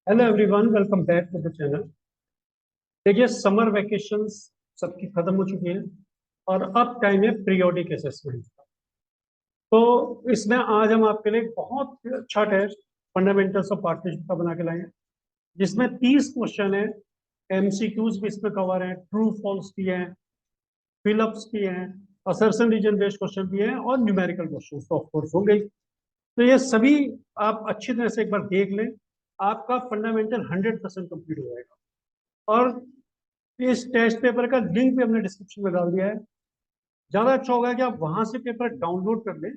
Hello everyone, welcome back to the channel. देखिए, summer vacations सबकी खत्म हो चुकी हैं और अब टाइम है पीरियोडिक असेसमेंट का। तो इसमें आज हम आपके लिए एक बहुत अच्छा टेस्ट फंडामेंटल्स ऑफ पार्टनरशिप का बना के लाए हैं, जिसमें 30 क्वेश्चन है। एमसीक्यूज भी इसमें कवर है, ट्रू फॉल्स भी हैं, फिलअप्स भी हैं, असर्शन रीजन बेस्ड क्वेश्चन भी हैं और न्यूमेरिकल क्वेश्चन तो ऑफकोर्स होंगे ही। तो ये सभी आप अच्छी तरह से एक बार देख लें, आपका फंडामेंटल 100% कंप्लीट हो जाएगा। और इस टेस्ट पेपर का लिंक भी हमने डिस्क्रिप्शन में डाल दिया है। ज्यादा अच्छा होगा कि आप वहां से पेपर डाउनलोड कर लें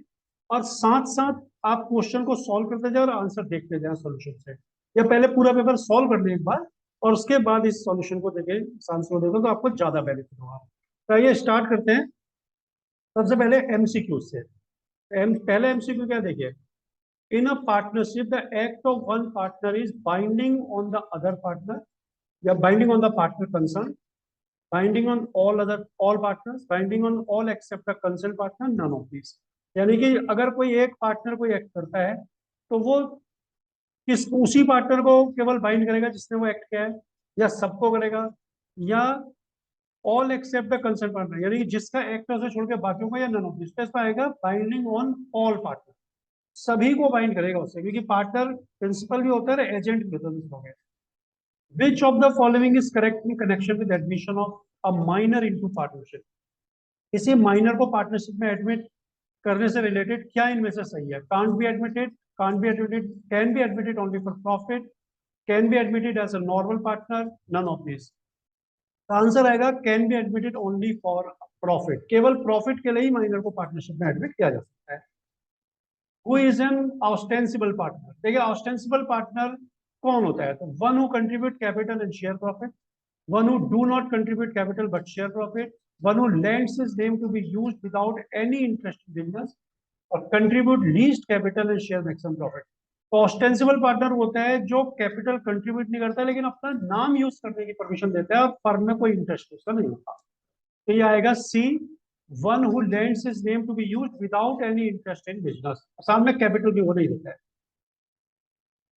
और साथ साथ आप क्वेश्चन को सॉल्व करते जाए और आंसर देखते जाए सॉल्यूशन से, या पहले पूरा पेपर सॉल्व कर लें एक बार और उसके बाद इस सॉल्यूशन को देखें, इस आंसर को देखें, तो आपको ज्यादा बेनिफिट होगा। तो आइए स्टार्ट करते हैं। सबसे पहले एमसीक्यू से। पहले एमसीक्यू क्या देखिए। In a partnership the act of one partner is binding on the other partner, या binding on the partner concern, binding on all other all partners, binding on all except the concern partner, none of this. यानी कि अगर कोई एक partner कोई act करता है तो वो किस उसी पार्टनर को केवल बाइंड करेगा जिसने वो एक्ट किया है, या सबको करेगा, या all except the concern partner, यानी कि जिसका एक्ट है उसे छोड़ के बाकियों को, या नन ऑफ दिस। तो इसमें आएगा बाइंडिंग ऑन ऑल पार्टनर, सभी को बाइंड करेगा उससे, क्योंकि पार्टनर प्रिंसिपल भी होता है, एजेंट भी होता है दूसरों के। Which of the following is correct in connection with admission of a minor into partnership? किसी माइनर को पार्टनरशिप में एडमिट करने से रिलेटेड क्या इनमें से सही है? Can't be admitted, can't be admitted, can be admitted only for profit, can be admitted as a normal partner, none of this. Answer आएगा can be admitted only for profit. केवल profit के लिए ही माइनर को partnership में admit किया जा सकता है। Who is an ostensible partner? देखिए, ऑस्टेंसिबल पार्टनर कौन होता है? तो one who contribute capital and share profit, one who do not contribute capital but share profit, one who lends his name to be used without any interest in business, और contribute least capital and share maximum profit। तो ostensible partner होता है जो capital contribute नहीं करता लेकिन अपना नाम यूज करने की परमिशन देता है और फर्म में कोई इंटरेस्ट उसका नहीं होता। तो ये आएगा C, one who lends his name to be used without any interest in business, सामने कैपिटल भी वो नहीं देता है।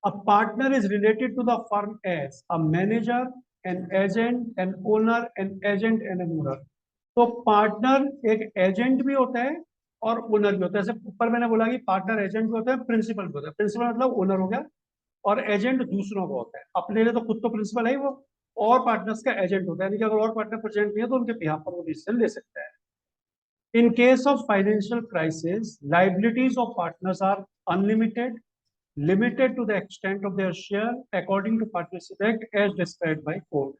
A partner is related to the firm as a manager, an agent, an owner, an agent and an owner। तो partner एक agent भी होता है और ओनर भी होता है। जैसे ऊपर मैंने बोला कि पार्टनर एजेंट भी होता है, प्रिंसिपल भी होता है। प्रिंसिपल मतलब ओनर हो गया, और एजेंट दूसरों को होता है। अपने लिए तो खुद तो प्रिंसिपल है ही वो, और पार्टनर्स का एजेंट होता है, यानी कि अगर और पार्टनर प्रेजेंट नहीं है तो उनके बिहाफ पर वो डिसीजन ले सकता है। In case of financial crisis, liabilities of partners are unlimited, limited to the extent of their share according to Partnership Act as described by court।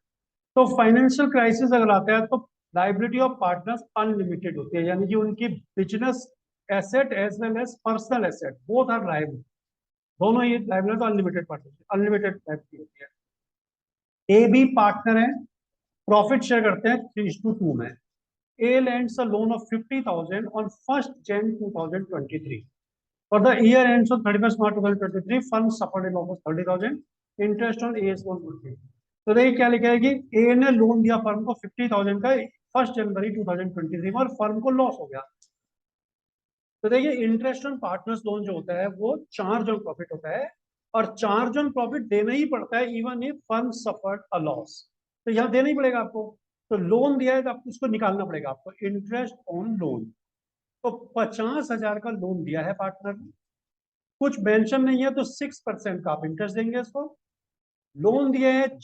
तो फाइनेंशियल क्राइसिस अगर आता है तो लाइबिलिटी ऑफ पार्टनर्स अनलिमिटेड होती है, यानी कि उनकी business asset as well as personal asset both are liable, दोनों ही liability unlimited partnership unlimited liability होती है। ए बी पार्टनर है, प्रॉफिट शेयर करते हैं 3:2 में। A lends a loan of 50,000 on 1st Jan 2023. For the year ends on 31st March 2023, firm suffered a loss of 30,000. Interest on AS loan would be। तो देखिए क्या लिखा है कि ए ने लोन दिया फर्म को 50,000 का 1 जनवरी 2023 में, और फर्म को लॉस हो गया। तो देखिए, इंटरेस्ट ऑन पार्टनर्स लोन जो होता है वो चार्ज ऑन प्रॉफिट होता है, और चार्ज ऑन प्रॉफिट देना ही पड़ता है even if firm suffered a loss. तो यहाँ देना ही पड़ेगा आपको। तो लोन दिया है तो आपको उसको निकालना पड़ेगा आपको, इंटरेस्ट ऑन लोन। तो 50,000 का लोन दिया है पार्टनर ने, कुछ मेंशन नहीं है तो 6% का आप इंटरेस्ट देंगे इसको। लोन दिया है 1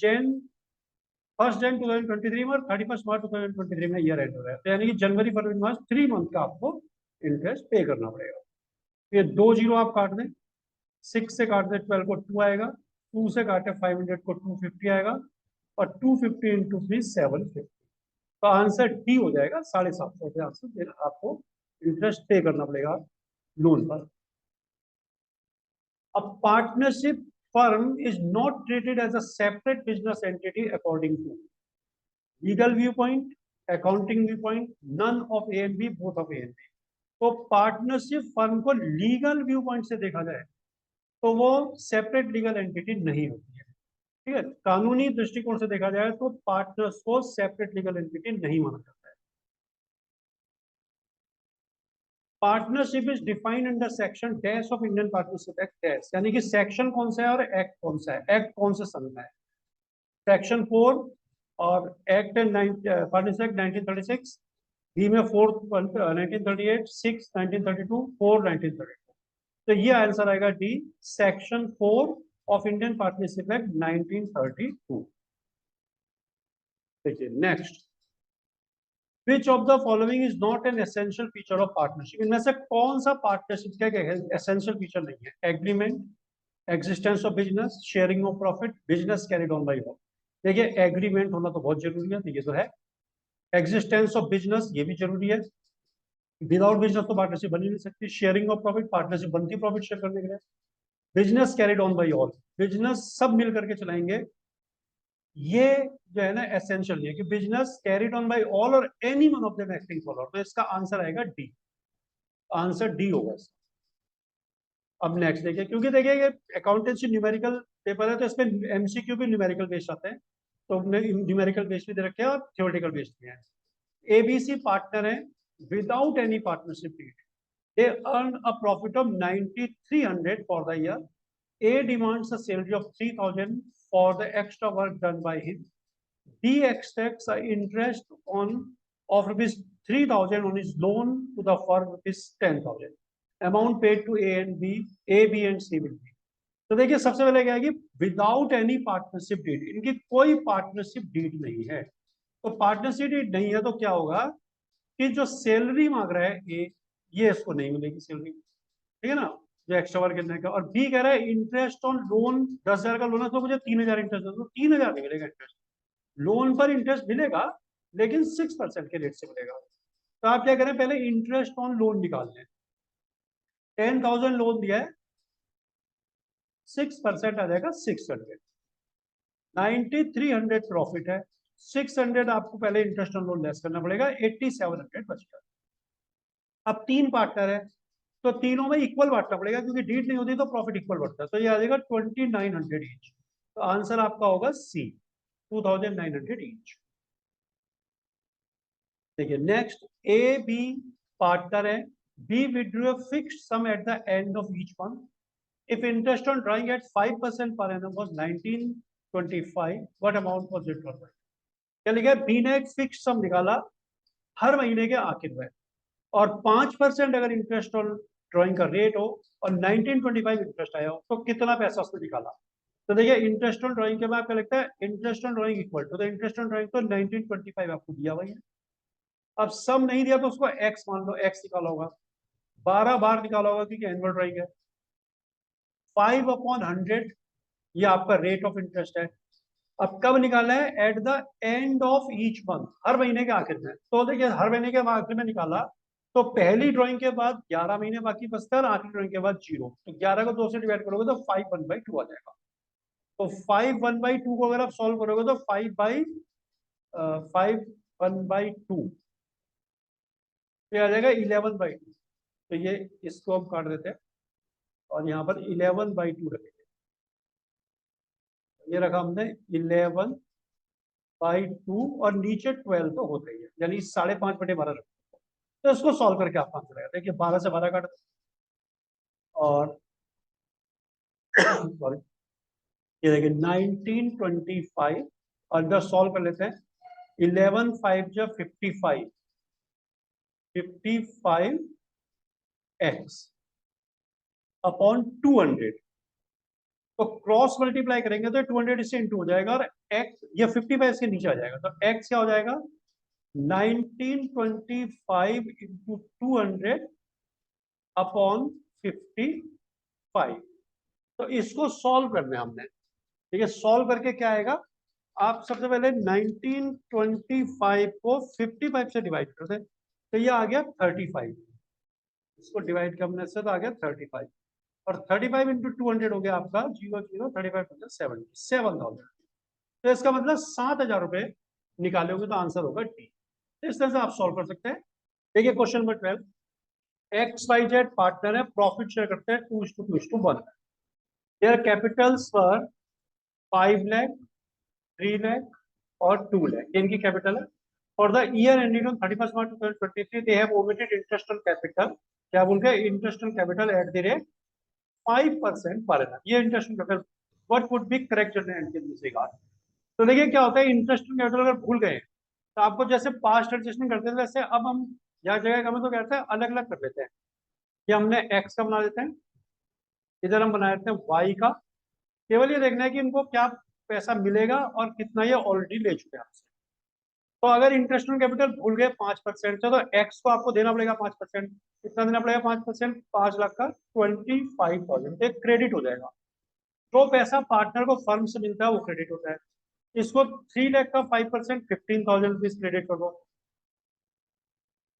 जन 2023 में, और 31 मार्च 2023 में ईयर एंड हो रहा है, तो यानी कि जनवरी फरवरी मार्च 3 मंथ का आपको इंटरेस्ट पे करना पड़ेगा। ये 2 जीरो आप काट दें, 6 से काट दें 12 को 2 आएगा, 2 से काटे 500 को 250 आएगा, और 250 इंटू 3 750। तो आंसर डी हो जाएगा, 750 रुपये आंसर आपको इंटरेस्ट पे करना पड़ेगा लोन पर। A partnership firm is not treated as a separate business entity according to legal viewpoint, accounting viewpoint, none of A and B, both of A and B। तो partnership firm को legal view point से देखा जाए तो वो separate legal entity नहीं होती है। ठीक है, कानूनी दृष्टिकोण से देखा जाए तो पार्टनर्स को सेपरेट लीगल एंटिटी नहीं माना जाता है। Partnership is defined under section dash of Indian partnership act dash, यानी कि सेक्शन कौन सा है और एक्ट कौन सा है, एक्ट कौन से सन में है, सेक्शन 4 और एक्ट पार्टनरशिप एक्ट 1936, बी में 4 1938, 6 1932, 4 1932। तो ये आंसर आएगा D, section 4 of Indian partnership act 1932। देखिए next, which of the following is not an essential feature of partnership, इनमें से कौन सा पार्टनरशिप का एसेंशियल फीचर नहीं है, agreement, existence of business, sharing of profit, business carried on by all. देखिए agreement होना तो बहुत जरूरी है, तो ये तो है, एग्जिस्टेंस ऑफ बिजनेस ये भी जरूरी है, विदाउट बिजनेस तो पार्टनरशिप बन ही नहीं सकती, शेयरिंग ऑफ प्रॉफिट पार्टनरशिप बनती प्रॉफिट शेयर करने के लिए, business carried on by all, business सब मिल करके चलाएंगे, ये जो है ना एसेंशियल है कि business carried on by all और any one of them acting for, तो इसका आंसर आएगा डी, आंसर डी होगा इसका। अब नेक्स्ट देखिए, क्योंकि देखिए ये अकाउंटेंसी न्यूमेरिकल पेपर है तो इसमें एमसीक्यू भी न्यूमेरिकल बेस्ड आते हैं, तो हमने न्यूमेरिकल बेस्ड भी दे रखे हैं और थ्योरेटिकल बेस्ड भी है। एबीसी पार्टनर है without any partnership deed, they earn a profit of 9300 for the year. A demands a salary of 3000 for the extra work done by him. B expects an interest on of rupees 3000 on his loan to the firm rupees 10,000. Amount paid to A and B, A, B and C will be. तो देखिए सबसे पहले क्या है कि without any partnership deed, इनकी कोई partnership deed नहीं है, तो पार्टनरशिप डीड नहीं है तो क्या होगा कि जो सैलरी मांग रहा है ए, ये इसको नहीं मिलेगी सैलरी, ठीक है ना, जो एक्स्ट्रा वर्क करने का। और बी कह रहा है इंटरेस्ट ऑन लोन, 10,000 का लोन है तो मुझे 3,000 इंटरेस्ट, तो 3,000 नहीं मिलेगा इंटरेस्ट, लोन पर इंटरेस्ट मिलेगा लेकिन 6% के रेट से मिलेगा। तो आप क्या करें, पहले इंटरेस्ट ऑन लोन निकाल लें, 10,000 लोन दिया है, 6% आ जाएगा 600, 9300 प्रॉफिट है, 600 आपको पहले इंटरेस्ट ऑन लोन लेस करना पड़ेगा, 8700 बचेगा। अब 3 पार्टनर है तो तीनों में इक्वल बांटना पड़ेगा, क्योंकि डीड नहीं होती तो प्रॉफिट इक्वल बढ़ता है, तो ये आ जाएगा 2900 ईच, तो आंसर आपका होगा सी, 2900 ईच। देखिए नेक्स्ट, ए बी पार्टनर है, B withdraw fixed sum at the end of each month, if interest on drawing at 5% per annum was 1925, what amount was withdrawn by. क्या लिखा है, B ने एक fixed सम निकाला हर महीने के आखिर में, और 5% अगर इंटरेस्ट ऑन ड्राइंग का रेट हो और 1925 इंटरेस्ट आया हो तो कितना पैसा उसने निकाला। तो देखिए इंटरेस्ट ऑन ड्राइंग के बाद आपका लगता है interest on drawing equal to, तो इंटरेस्ट ऑन ड्राइंग तो 1925 आपको दिया हुआ है, अब सम नहीं दिया तो उसको एक्स मान लो, एक्स निकाला होगा, 12 बार निकाला होगा क्योंकि एनुअल ड्राइंग है, 5/100 ये आपका रेट ऑफ इंटरेस्ट है। अब कब निकाला है, at the end of each month, हर महीने के आखिर में, तो देखिए हर महीने के आखिर में निकाला तो पहली ड्राइंग के बाद 11 महीने बाकी बचता है और आखिरी ड्राइंग के बाद 0, तो 11 को 2 से डिवाइड करोगे तो 5/1/2 आ जाएगा, तो 5/1/2 को अगर आप सॉल्व करोगे तो 5/1/2 ये आ जाएगा 11/2, तो ये इसको हम काट देते हैं और यहाँ पर 11/2 रखेंगे, ये रखा हमने 11/2 और नीचे 12 तो होता ही है, यानी 5.5/12 रखते, तो इसको सॉल्व करके आपका आंसर आएगा। देखिए 12 से 12 काट दो और सॉरी ये देखिए 1925 और इधर सॉल्व कर लेते हैं, 11 5 जब 55, 55x अपॉन 200, तो क्रॉस मल्टीप्लाई करेंगे तो 200 इससे इंटू हो जाएगा और x ये 55 इसके नीचे आ जाएगा, तो x क्या हो जाएगा 1925 इंटू 200 अपॉन 55, तो इसको सॉल्व करना है हमने, ठीक है, सॉल्व करके क्या आएगा, आप सबसे पहले 1925 को 55 से डिवाइड करते, तो ये आ गया 35, इसको डिवाइड करने से तो आ गया 35, और 35 इंटू 200 हो गया आपका 0 0 35 7,000, तो इसका मतलब 7,000 रुपए निकाले होंगे, तो आंसर होगा डी। तो इस तरह से आप सॉल्व कर सकते हैं। देखिए क्वेश्चन नंबर 12, XYZ पार्टनर है, प्रॉफिट शेयर करते हैं 2:2:1, देयर कैपिटल्स पर 5 लाख, 3 लाख और 2 लाख, इनकी कैपिटल है। For the year ending on 31 March 2023 they have omitted interest on capital क्या बोल के, interest on capital at the rate 5% per annum, ये interest on capital what would be correct judgement in this regard. तो देखिए क्या होता है, interest on capital अगर भूल गए तो आपको जैसे पास्ट एडजस्टमेंट करते थे वैसे अब हम यहाँ जगह का तो कहते हैं अलग अलग कर लेते हैं, कि हमने एक्स का बना देते हैं, इधर हम बना देते हैं वाई का। केवल ये देखना है कि इनको क्या पैसा मिलेगा और कितना ये ऑलरेडी ले चुके हैं आपसे। तो अगर इंटरेस्ट ऑन कैपिटल भूल गए 5% से, तो एक्स को आपको देना पड़ेगा 5%। कितना देना पड़ेगा 5%? 5 लाख का 25,000 एक क्रेडिट हो जाएगा। जो पैसा पार्टनर को फर्म से मिलता है वो क्रेडिट होता है। इसको 3 लाख का 5% 15,000 रुपीज क्रेडिट कर दो।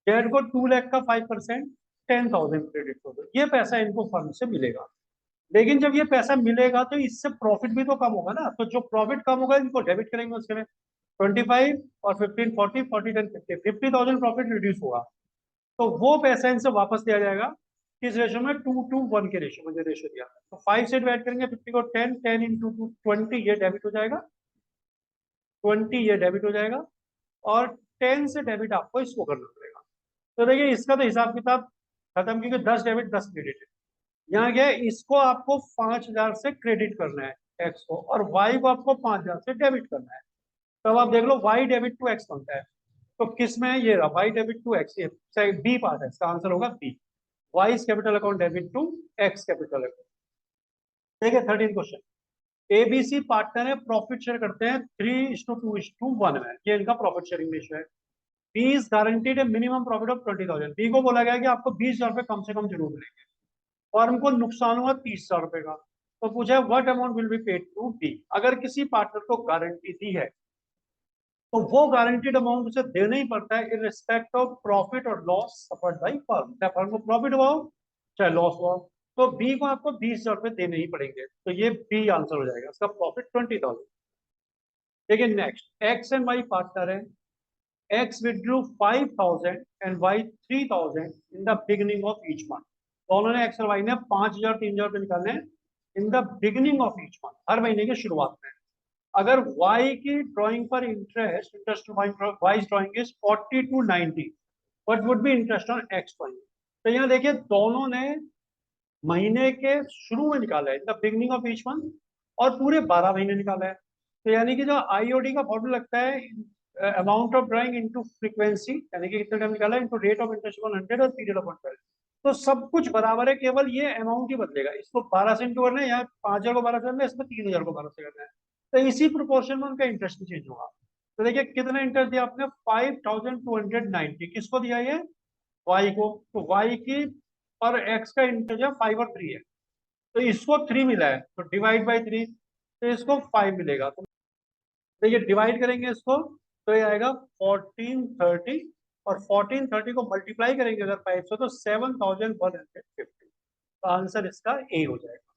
डेट को 2 लाख का 5% 10,000 क्रेडिट कर दो। ये पैसा इनको फर्म से मिलेगा। लेकिन जब ये पैसा मिलेगा तो इससे प्रॉफिट भी तो कम होगा ना, तो जो प्रॉफिट कम होगा इनको डेबिट करेंगे उसके लिए। 25 और 15 40 40 10 50 50,000 प्रॉफिट रिड्यूस होगा। तो वो पैसा इनसे वापस दिया जाएगा किस रेशो में? 2:1 के रेशो में, जो रेशो दिया। तो 5 से डिवाइड करेंगे 50 को 10, 10 इंटू 2 20, ये डेबिट हो जाएगा, 20 ये डेबिट हो जाएगा, और 10 से डेबिट आपको इसको करना पड़ेगा। तो देखिए इसका तो हिसाब किताब खत्म, क्योंकि 10 डेबिट 10 क्रेडिट है। यहाँ क्या है, इसको आपको 5,000 से क्रेडिट करना है एक्स को, और वाई को आपको 5,000 से डेबिट करना है। तब आप देख लो वाई डेबिट टू एक्स बनता है। तो किस में है? ये रहा वाई डेबिट टू एक्स, ये बी पार्ट है, इसका आंसर होगा B, Y capital account debit to X capital account. ठीक है, 13 क्वेश्चन। एबीसी पार्टनर है, प्रॉफिट शेयर करते हैं 3:2:1 में, ये इनका प्रॉफिट शेयरिंग रेशियो है। B is guaranteed a minimum profit of 20,000, B को बोला गया कि आपको 20,000 रुपए कम से कम जरूर मिलेंगे, और हमको नुकसान हुआ 30,000 रुपए का। तो पूछा what amount will be paid to B. अगर किसी पार्टनर को गारंटी दी है तो वो गारंटीड अमाउंट उसे देना ही पड़ता है, इन रिस्पेक्ट ऑफ प्रॉफिट और लॉस सफर्ड बाई फर्म, चाहे फर्म को प्रॉफिट हुआ हो चाहे लॉस हुआ हो। तो बी को आपको 20,000 रुपए देने ही पड़ेंगे, तो ये बी आंसर हो जाएगा, इसका प्रॉफिट 20,000। देखिए next, X and Y partner है, X withdrew 5,000 and Y 3,000 in the beginning of each month. दोनों ने एक्स और वाई ने 5,000 3,000 रुपए निकालने in the beginning of each month, हर महीने की शुरुआत में। अगर y की ड्राइंग पर interest Y drawing is 40 to 90, what would be interest on X drawing. तो यहाँ देखिए दोनों ने महीने के शुरू में निकाला है, the beginning of each month, और पूरे 12 महीने निकाला है। तो यानी कि जो आईओडी का फॉर्मूला लगता है amount of drawing into frequency, यानी कि कितना टाइम निकाला है, इनटू रेट ऑफ इंटरेस्ट 100 और पीरियड ऑफ 112। तो सब कुछ बराबर है, केवल ये अमाउंट ही बदलेगा। इसको 12 से इंटू करना है, या 5,000 को 12 से करना है, इसमें 3,000 को 12 से करना है। तो इसी प्रोपोर्शन में उनका इंटरेस्ट भी चेंज होगा। तो देखिए कितना इंटरेस्ट दिया आपने? 5,290, किसको दिया ये? वाई को। तो वाई की और एक्स का इंटरेस्ट है 5 और 3 है, तो इसको 3 मिला है, तो डिवाइड बाई 3, तो इसको 5 मिलेगा। तो देखिए डिवाइड करेंगे इसको, तो ये आएगा 1430, और 1430 को मल्टीप्लाई करेंगे अगर 5 से, तो 7,150। तो आंसर इसका ए हो जाएगा।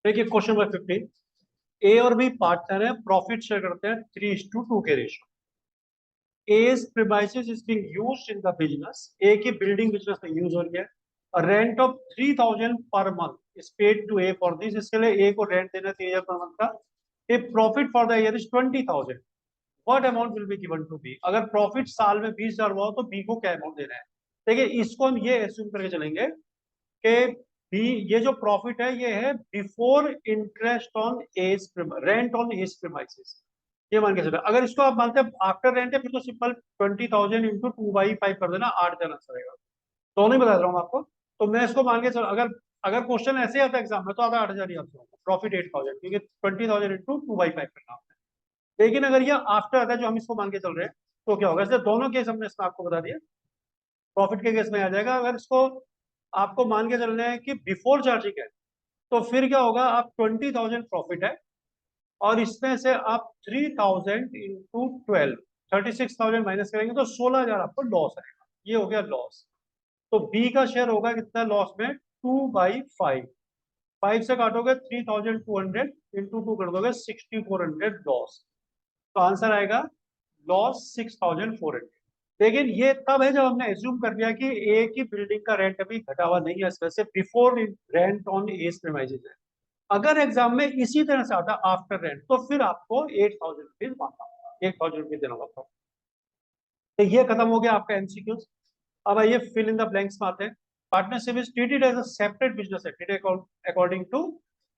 देखिए क्वेश्चन नंबर 15, ए और बी पार्टनर है, प्रॉफिट शेयर करते हैं 3:2 के ratio. A's premises is being used in the business, A की बिल्डिंग बिजनेस में यूज हो रही है। Rent of 3,000 per month is paid to A for this, इसके लिए ए को रेंट देना 3,000 पर मंथ का। A profit for the year is 20,000, what amount will be given to B. अगर प्रॉफिट साल में 20,000 हुआ हो तो बी को क्या अमाउंट देना है। देखिए इसको हम ये एज्यूम करके चलेंगे कि बी, ये जो प्रॉफिट है ये है before interest on A's rent on A's premises, ये मान के चलो। अगर इसको आप मानते हैं आफ्टर रेंट है, फिर तो सिंपल 20,000 इंटू 2/5 कर देना, 8,000 आंसर आएगा। दोनों ही बता रहा हूँ आपको। तो मैं इसको मान के चलो, अगर अगर क्वेश्चन ऐसे आता है एग्जाम में तो आधा 8,000 ही आंसर होगा, प्रॉफिट 8,000, क्योंकि 20,000 इंटू 2/5 करना होता है। लेकिन अगर ये आफ्टर आता है, जो हम इसको मान के चल रहे हैं, तो क्या होगा? इसलिए दोनों केस हमने इसमें आपको बता दिया। प्रॉफिट के केस में आ जाएगा। अगर इसको आपको मान के चलना है कि बिफोर चार्जिंग है, तो फिर क्या होगा? आप 20,000 प्रॉफिट है, और इसमें से आप 3,000 इंटू 12, 36,000 माइनस करेंगे तो 16,000 आपको लॉस आएगा। ये हो गया लॉस। तो बी का शेयर होगा कितना लॉस में? 2/5, 5 से काटोगे 3,200 इंटू 2 कर दोगे 6,400 लॉस। तो आंसर आएगा लॉस 6,400। लेकिन ये तब है जब हमने एज्यूम कर लिया कि ए की बिल्डिंग का रेंट अभी घटा हुआ नहीं है, इस वजह से before rent on A's premises है। अगर एग्जाम में इसी तरह से आता आफ्टर रेंट, तो फिर आपको 8,000 रुपीज मांगना होगा, 8,000 रुपीज देना होगा। तो ये खत्म हो गया आपका एमसीक्यूज। अब आइए फिल इन द ब्लैंक्स में आते हैं। Partnership is treated as a separate business activity according to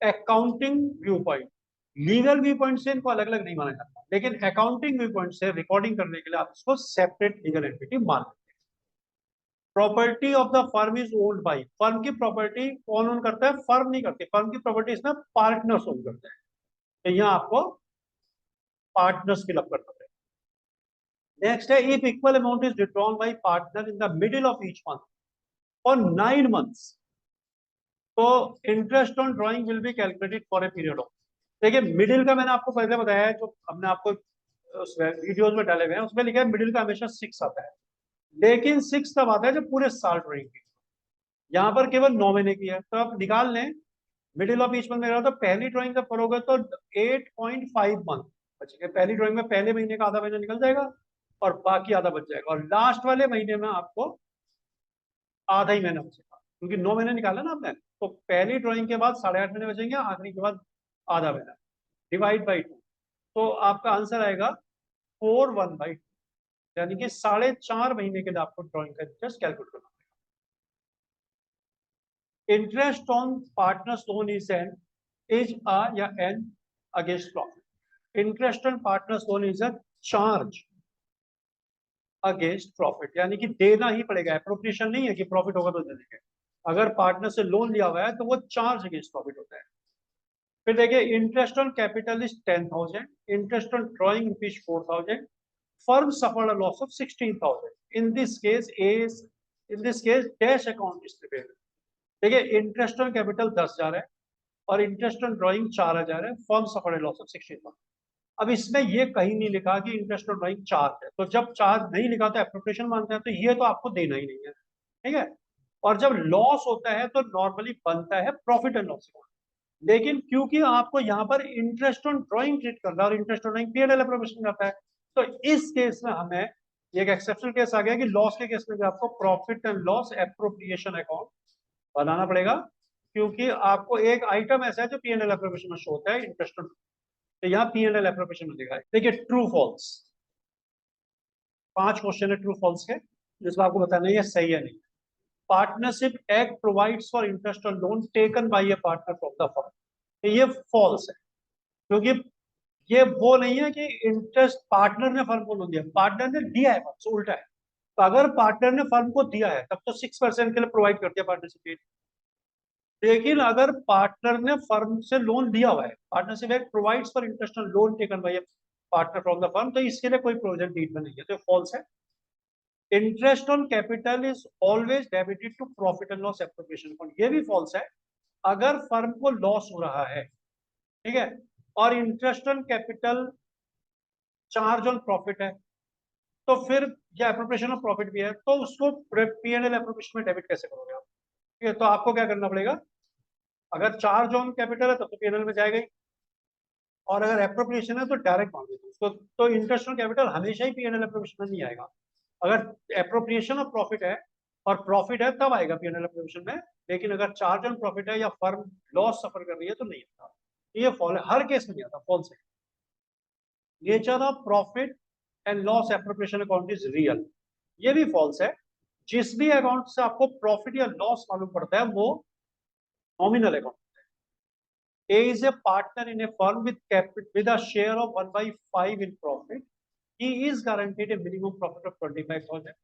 accounting view point. Legal view point से इनको अलग अलग नहीं माना जाता, लेकिन अकाउंटिंग व्यू पॉइंट से रिकॉर्डिंग करने के लिए आप इसको सेपरेट लीगल एंटिटी मान लेते हैं। Property of the firm is owned by, firm की प्रॉपर्टी कौन ओन करता है? फर्म नहीं करती, फर्म की प्रॉपर्टी इसमें पार्टनर्स ओन करते हैं। तो यहाँ आपको पार्टनर्स फिलअप करना पड़ेगा। नेक्स्ट है, if equal amount is withdrawn bye partner in the middle of each month for 9 months, तो interest on drawing will be calculated for a period of. देखिए मिडिल का मैंने आपको पहले बताया है, जो हमने आपको वीडियोस में डाले हुए हैं उसमें लिखा है मिडिल का हमेशा 6 आता है, लेकिन 6 तब आता है जब पूरे साल ड्रॉइंग की। यहाँ पर केवल 9 महीने की है, तो आप निकाल लें मिडिल ऑफ ईच मंथ में। तो पहली ड्रॉइंग जब करोगे तो 8.5 मंथ बचेंगे। पहली ड्रॉइंग में पहले महीने का आधा महीना निकल जाएगा और बाकी आधा बच जाएगा, और लास्ट वाले महीने में आपको आधा ही महीना बचेगा, क्योंकि 9 महीने निकाला ना आपने। तो पहली ड्रॉइंग के बाद 8.5 महीने बचेंगे, आखिरी के बाद आधा महीना, डिवाइड बाई 2। तो आपका आंसर आएगा 4/1/2, यानी कि 4.5 महीने के लिए आपको ड्रॉइंग का इंटरेस्ट कैलकुलेट करना पड़ेगा। Interest on partners loan is an या an against profit. Interest on partners loan is a charge against profit, यानी कि देना ही पड़ेगा, एप्रोप्रिएशन नहीं है कि प्रॉफिट होगा तो दे देंगे। अगर पार्टनर से लोन लिया हुआ है तो वो चार्ज अगेंस्ट प्रॉफिट होता है। फिर देखिए, interest on capital is 10,000, interest on drawing rupees 4,000, firm suffered a loss of 16,000। In this case dash account is prepared. देखिए इंटरेस्ट ऑन कैपिटल 10,000 है और इंटरेस्ट ऑन ड्रॉइंग 4,000 है, firm suffered a loss of 16,000। अब इसमें ये कहीं नहीं लिखा कि इंटरेस्ट ऑन ड्रॉइंग चार्ज है, तो जब चार्ज नहीं लिखा तो एप्रोप्रिएशन मानते हैं, तो ये तो आपको देना ही नहीं है, ठीक है। और जब लॉस होता है तो नॉर्मली बनता है प्रॉफिट एंड लॉस अकाउंट, लेकिन क्योंकि आपको यहाँ पर इंटरेस्ट ऑन ड्रॉइंग ट्रीट करना है और interest on drawing PNL appropriation जाता है, तो इस केस में हमें एक एक्सेप्शनल केस आ गया कि लॉस के केस में भी आपको profit and loss appropriation account बनाना पड़ेगा, क्योंकि आपको एक आइटम ऐसा है जो पीएनएल एप्रोप्रिएशन में शो होता है, इंटरेस्ट ऑन। तो यहाँ पीएनएल एप्रोप्रिएशन में दिखा है। देखिए ट्रू फॉल्स, 5 क्वेश्चन है ट्रू फॉल्स के, जिसमें आपको बताना है ये सही है नहीं। Partnership act provides for interest on loan taken bye A partner from the firm. ये फॉल्स है, क्योंकि ये वो नहीं है कि इंटरेस्ट पार्टनर ने फर्म को लोन दिया, पार्टनर ने दिया है, फर्म उल्टा है। तो अगर पार्टनर ने फर्म को दिया है तब तो 6% के लिए प्रोवाइड कर दिया पार्टनरशिप। लेकिन अगर पार्टनर ने फर्म से लोन लिया हुआ है, partnership act provides for interest on loan taken bye A partner from the firm, तो इसके लिए कोई प्रोविजन डीड में नहीं है, तो फॉल्स है। Interest on capital is always debited to profit and loss appropriation account, ये भी फॉल्स है। अगर फर्म को लॉस हो रहा है, ठीक है, और interest on capital charge on profit है, तो फिर ये एप्रोप्रिएशन ऑफ प्रॉफिट भी है, तो उसको पीएनएल एप्रोप्रिएशन में डेबिट कैसे करोगे आप? ठीक है, तो आपको क्या करना पड़ेगा, अगर चार्ज ऑन कैपिटल है तब तो पीएनएल में जाएगा ही, और अगर एप्रोप्रिएशन है तो डायरेक्ट मान लीजिए उसको, तो इंटरेस्ट ऑन कैपिटल हमेशा ही पीएनएल एप्रोप्रिएशन में नहीं आएगा। अगर एप्रोप्रिएशन ऑफ प्रॉफिट है और प्रॉफिट है तब आएगा पीएनएल एप्रोप्रिएशन में, लेकिन अगर चार्ज ऑन प्रॉफिट है या फर्म लॉस सफर कर रही है तो नहीं आता। ये फॉल है, हर केस में नहीं आता, फॉल्स है। Nature of profit and loss appropriation account is real, ये भी फॉल्स है। जिस भी अकाउंट से आपको प्रॉफिट या लॉस मालूम पड़ता है वो nominal account. A is a partner in a firm with a share of 1/5 in profit. He is guaranteed a minimum profit of 25,000.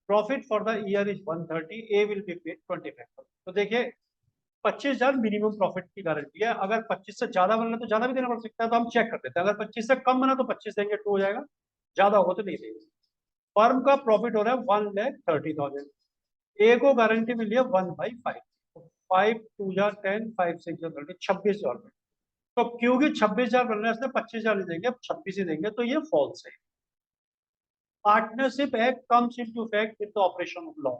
Profit for the year is 130. A will be paid 25,000. तो देखिए 25,000 minimum profit की guarantee है। अगर 25 से ज्यादा बना तो ज्यादा भी देना पड़ सकता है, तो हम चेक कर देते हैं। अगर 25 से कम बना तो 25 देंगे, 2 हो जाएगा, ज्यादा होगा तो नहीं देंगे। फर्म का प्रॉफिट हो रहा है 1,30,000, ए को गारंटी मिली है 1/5, 5×2 = 10, 5×6 = 26,000। तो क्योंकि 26,000 बन रहा है, इसने 25,000 नहीं देंगे, अब 26 ही देंगे, तो ये फॉल्स है। Partnership act comes into effect with the operation of law,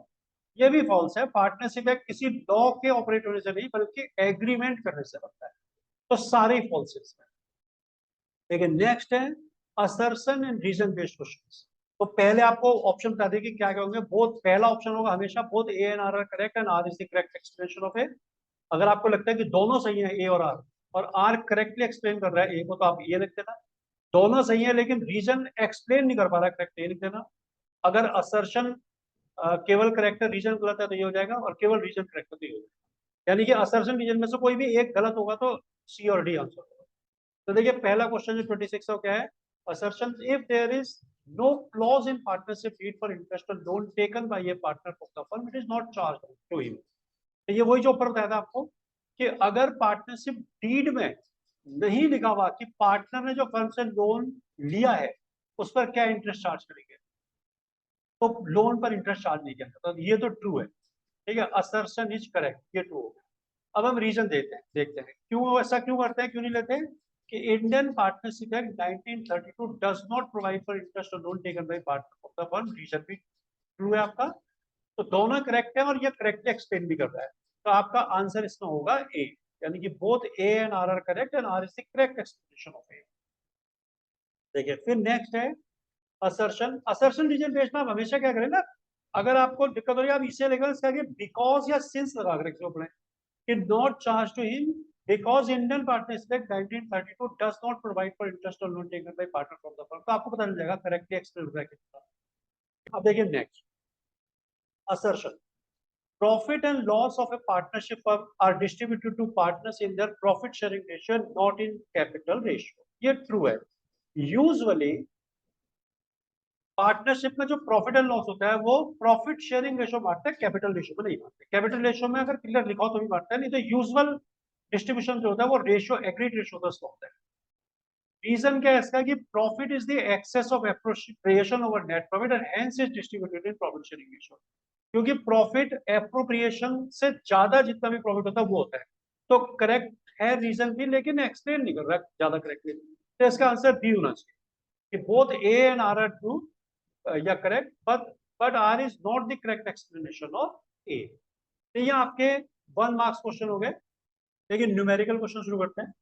ये भी फॉल्स है। पार्टनरशिप एक्ट किसी लॉ के ऑपरेट होने से नहीं बल्कि एग्रीमेंट करने से बनता है, तो सारे फॉल्स है। लेकिन नेक्स्ट है assertion and reason based questions. तो पहले आपको ऑप्शन बता दें कि क्या क्या होंगे। बोथ, पहला ऑप्शन होगा हमेशा both A and R are correct and R is the correct explanation of A. अगर आपको लगता है कि दोनों सही है, ए और आर करेक्टली एक्सप्लेन कर रहा है ए को, तो आप ये लिख देना। दोनों सही है लेकिन रीजन एक्सप्लेन नहीं कर पा रहा है, करेक्ट ए लिख देना। अगर असर्शन केवल करेक्ट रीजन गलत है तो ये हो जाएगा, और केवल रीजन करेक्ट है तो ये हो जाएगा। यानी कि असर्शन रीजन में से कोई भी एक गलत होगा तो सी और डी आंसर होगा। तो देखिए पहला क्वेश्चन जो 26 का क्या है, assertion if there is no clause in partnership deed for interest or loan taken by a partner of the firm, it is not charged to him। तो ये वही जो ऊपर बताया था आपको कि अगर पार्टनरशिप डीड में नहीं लिखा हुआ कि पार्टनर ने जो फर्म से लोन लिया है उस पर क्या इंटरेस्ट चार्ज करेंगे, तो लोन पर इंटरेस्ट चार्ज नहीं किया जाता, तो ये तो ट्रू है, ठीक है, असर्शन इज करेक्ट, ये ट्रू हो गया। अब हम रीजन देखते हैं क्यों ऐसा क्यों करते हैं, क्यों नहीं लेते कि Indian partnership act 1932 does not provide for interest और loan taken by partner of the firm, reason भी ट्रू है आपका। तो दोनों करेक्ट है और ये करेक्टली एक्सप्लेन भी कर रहा है, तो आपका आंसर इसमें होगा ए, यानी कि both A and R are correct and R is the correct explanation of A. देखिए फिर नेक्स्ट है असर्शन। असर्शन रीजन बेस्ड में आप हमेशा क्या करें ना, अगर आपको दिक्कत हो रही है आप इसे लेकर बिकॉज या सिंस लगा कर रखिए अपने कि not charge to him because Indian partnership act 1932 does not provide for interest और loan taken by partner from the firm, तो आपको पता चल जाएगा करेक्टली एक्सप्लेन हो रहा है कितना। अब देखिए next assertion, profit and loss of a partnership firm are distributed to partners in their profit sharing ratio, not in capital ratio। ये ट्रू है। यूजुअली पार्टनरशिप में जो प्रॉफिट एंड लॉस होता है वो प्रॉफिट शेयरिंग रेशो बांटते हैं, capital ratio में नहीं बांटते। कैपिटल रेशो में अगर क्लियर लिखा हो तो भी बांटता है, नहीं तो यूजुअल डिस्ट्रीब्यूशन जो होता है वो रेशियो एग्रीड रेशो का होता है। रीजन क्या है इसका कि profit is the excess of appropriation over net profit and hence is distributed in profit sharing ratio. क्योंकि प्रॉफिट एप्रोप्रिएशन से ज्यादा जितना भी प्रॉफिट होता है वो होता है, तो करेक्ट है रीजन भी, लेकिन एक्सप्लेन नहीं कर रहा ज्यादा करेक्टली, तो इसका आंसर बी होना चाहिए कि both A and R are true या correct, but R is not the correct explanation of A. तो ये आपके 1 मार्क्स क्वेश्चन हो गए। लेकिन न्यूमेरिकल क्वेश्चन शुरू करते हैं।